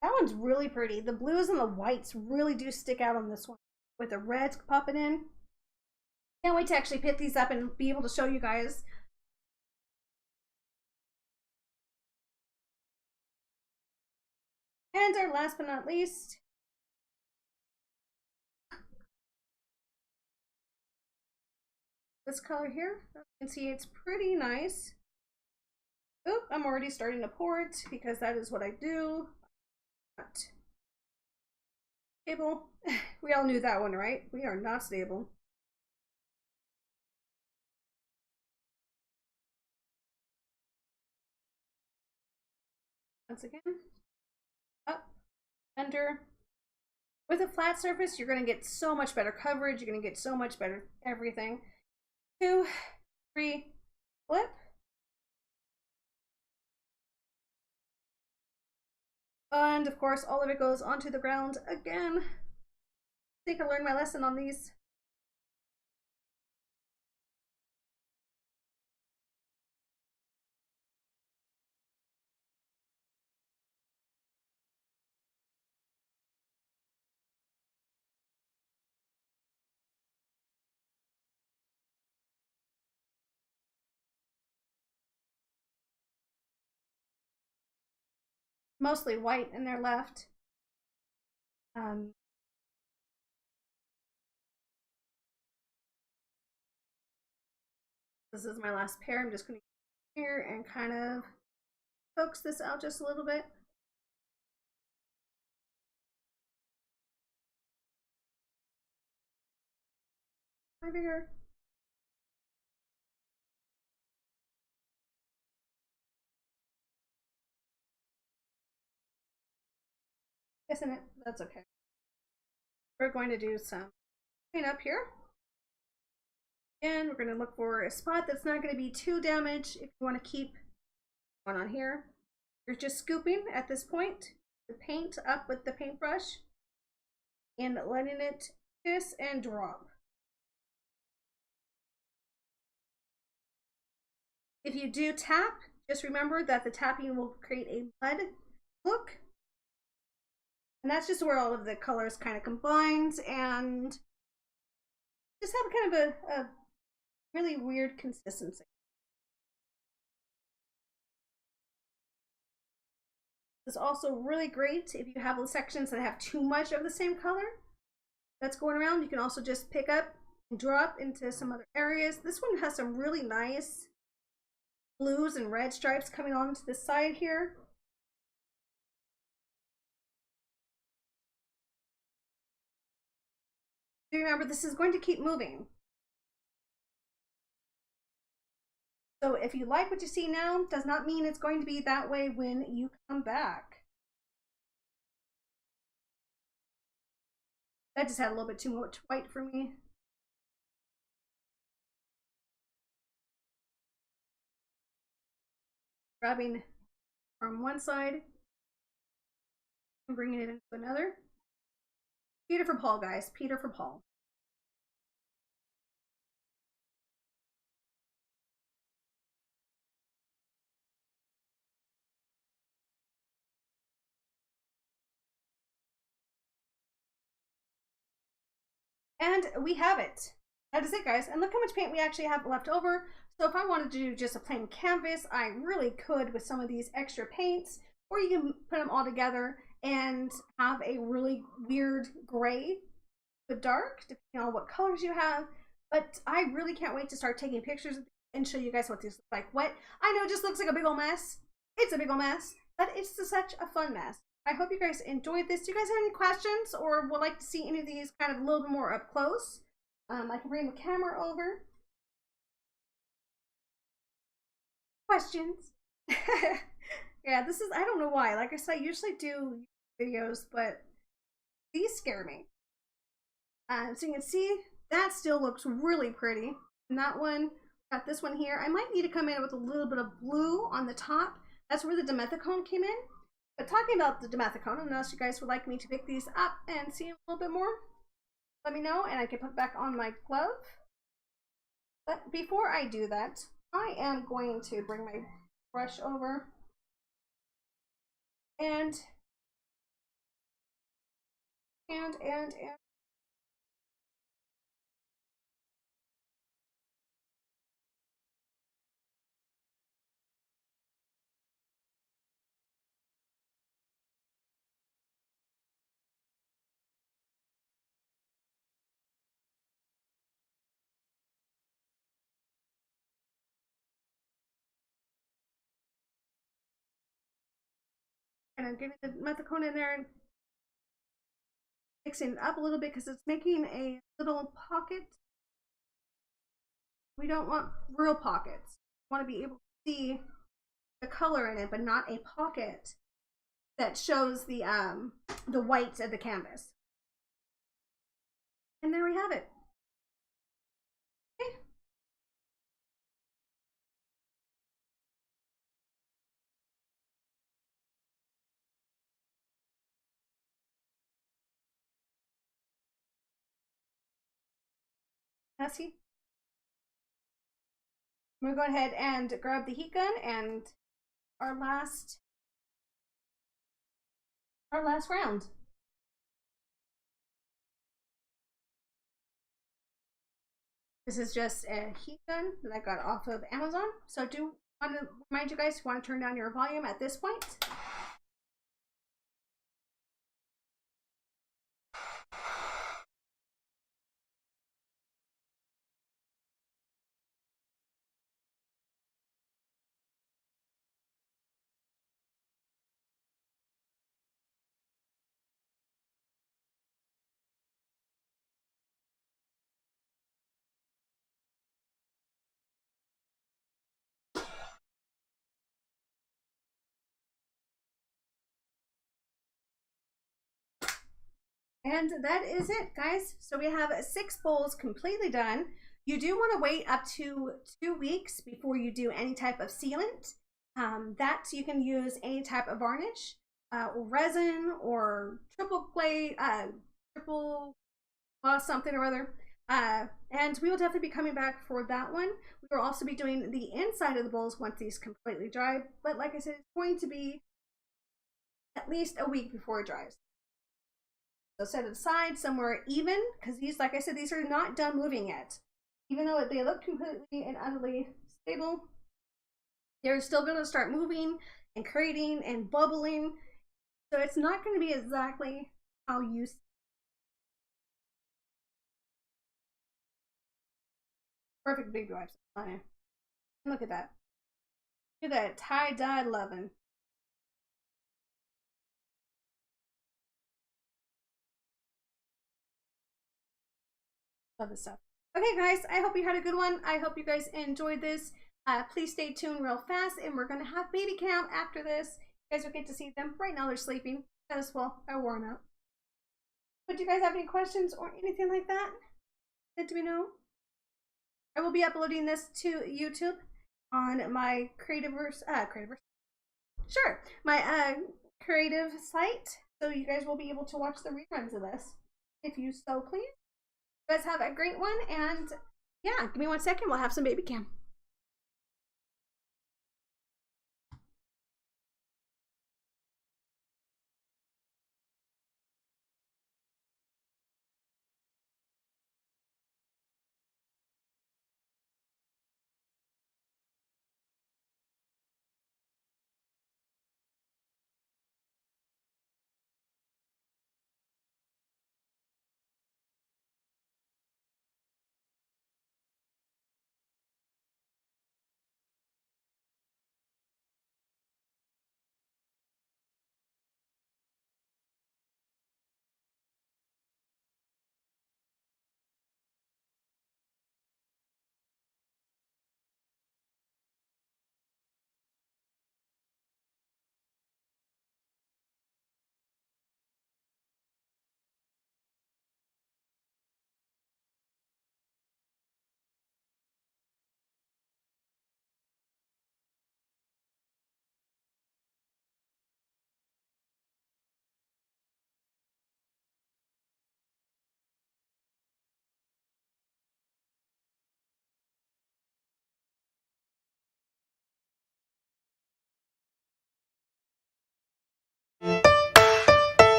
That one's really pretty. The blues and the whites really do stick out on this one. With the reds popping in. Can't wait to actually pick these up and be able to show you guys. And our last but not least, this color here. You can see it's pretty nice. Oop, I'm already starting to pour it because that is what I do. Not stable. We all knew that one, right? We are not stable. Once again, up, under. With a flat surface, you're going to get so much better coverage. You're going to get so much better everything. 2, 3, flip. And of course, all of it goes onto the ground again. I think I learned my lesson on these. Mostly white in their left. This is my last pair. I'm just going to here and kind of coax this out just a little bit. Over here. Isn't it? That's okay. We're going to do some cleanup here. And we're going to look for a spot that's not going to be too damaged. If you want to keep one on here, you're just scooping at this point the paint up with the paintbrush and letting it kiss and drop. If you do tap, just remember that the tapping will create a mud look. And that's just where all of the colors kind of combines and just have kind of a really weird consistency. It's also really great if you have sections that have too much of the same color that's going around. You can also just pick up and drop into some other areas. This one has some really nice blues and red stripes coming onto the side here. Remember, this is going to keep moving. So if you like what you see now, does not mean it's going to be that way when you come back. That just had a little bit too much white for me. Grabbing from one side and bringing it into another. Peter for Paul, guys. Peter for Paul. And we have it. That is it, guys. And look how much paint we actually have left over. So if I wanted to do just a plain canvas, I really could with some of these extra paints, or you can put them all together and have a really weird gray with dark, depending on what colors you have. But I really can't wait to start taking pictures and show you guys what these look like. What? I know it just looks like a big old mess. It's a big old mess, but it's such a fun mess. I hope you guys enjoyed this. Do you guys have any questions or would like to see any of these kind of a little bit more up close? I can bring the camera over. Questions? Yeah, this is, I don't know why. Like I said, I usually do videos, but these scare me. So you can see that still looks really pretty. And that one, got this one here. I might need to come in with a little bit of blue on the top. That's where the dimethicone came in. But talking about the dimethicone, unless you guys would like me to pick these up and see a little bit more, let me know and I can put back on my glove. But before I do that, I am going to bring my brush over and kind of getting the methicone in there and mixing it up a little bit because it's making a little pocket. We don't want real pockets. We want to be able to see the color in it, but not a pocket that shows the white of the canvas. And there we have it. Okay. Messy. I'm gonna go ahead and grab the heat gun and our last round. This is just a heat gun that I got off of Amazon. So I do want to remind you guys to want to turn down your volume at this point. And that is it, guys. So we have 6 bowls completely done. You do want to wait up to 2 weeks before you do any type of sealant. That you can use any type of varnish, or resin, or triple gloss something or other. And we will definitely be coming back for that one. We will also be doing the inside of the bowls once these completely dry. But like I said, it's going to be at least a week before it dries. So set it aside somewhere even, because these, like I said, these are not done moving yet. Even though they look completely and utterly stable, they're still going to start moving and creating and bubbling. So it's not going to be exactly how you see. Perfect baby wipes. Look at that. Look at that tie-dye loving. Love this stuff. Okay, guys, I hope you had a good one. I hope you guys enjoyed this. Please stay tuned real fast, and we're going to have baby cam after this. You guys will get to see them. Right now, they're sleeping. As well, I wore them out. But do you guys have any questions or anything like that? Let me know. I will be uploading this to YouTube on my Sure, my creative site. So you guys will be able to watch the reruns of this if you so please. You guys have a great one, and yeah, give me 1 second. We'll have some baby cam.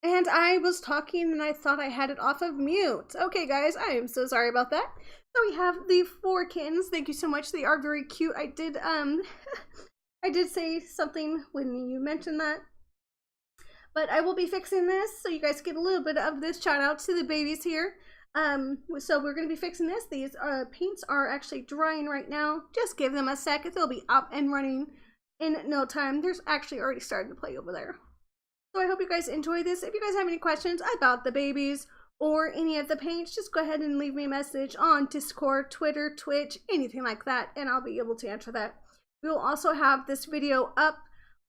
And I was talking and I thought I had it off of mute. Okay, guys, I am so sorry about that. So we have the 4 kittens. Thank you so much. They are very cute. I did I did say something when you mentioned that. But I will be fixing this so you guys get a little bit of this shout out to the babies here. So we're going to be fixing this. These paints are actually drying right now. Just give them a second. They'll be up and running in no time. There's actually already starting to play over there. So I hope you guys enjoy this. If you guys have any questions about the babies or any of the paints, just go ahead and leave me a message on Discord, Twitter, Twitch, anything like that, and I'll be able to answer that. We will also have this video up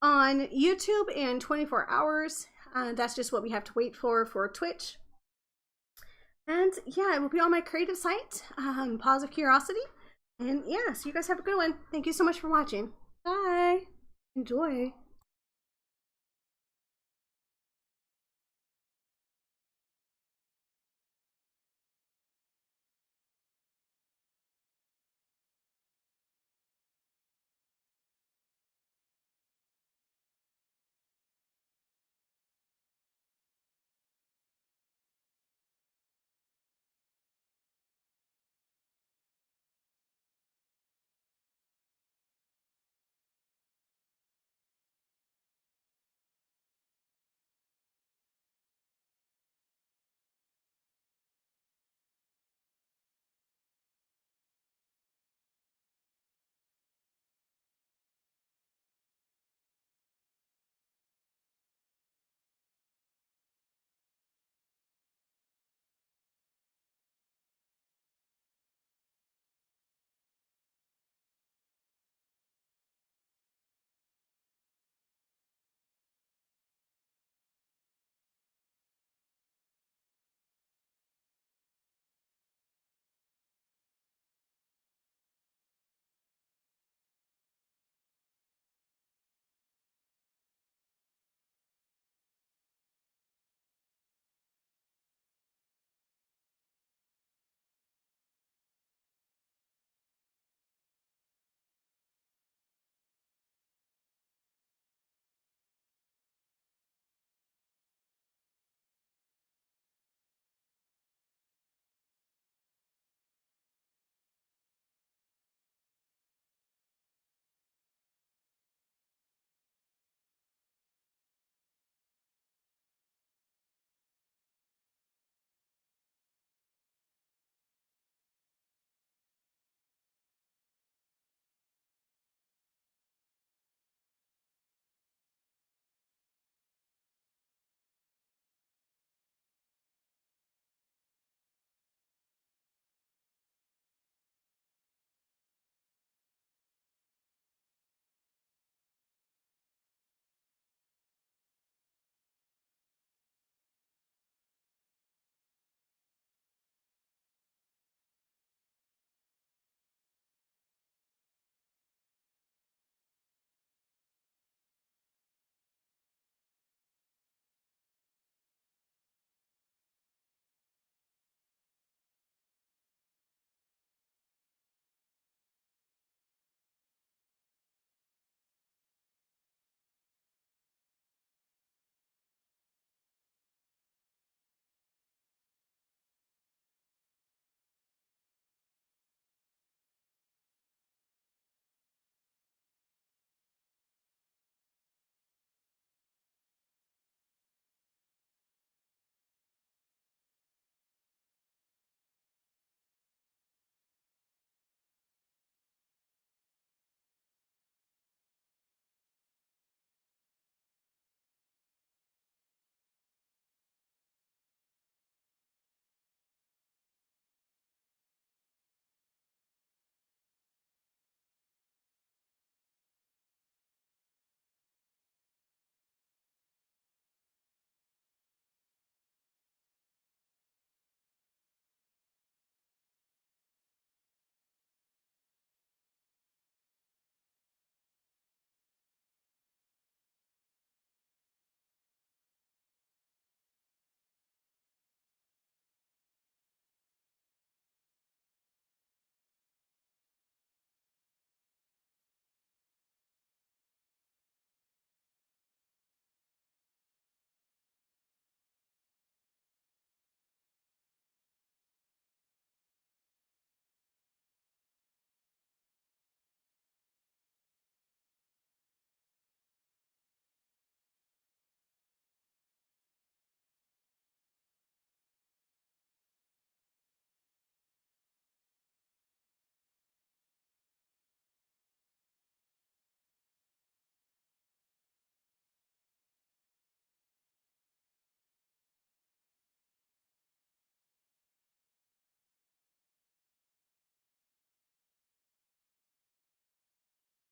on YouTube in 24 hours. That's just what we have to wait for Twitch. And yeah, it will be on my creative site, Paws of Curiosity. And yeah, so you guys have a good one. Thank you so much for watching. Bye. Enjoy.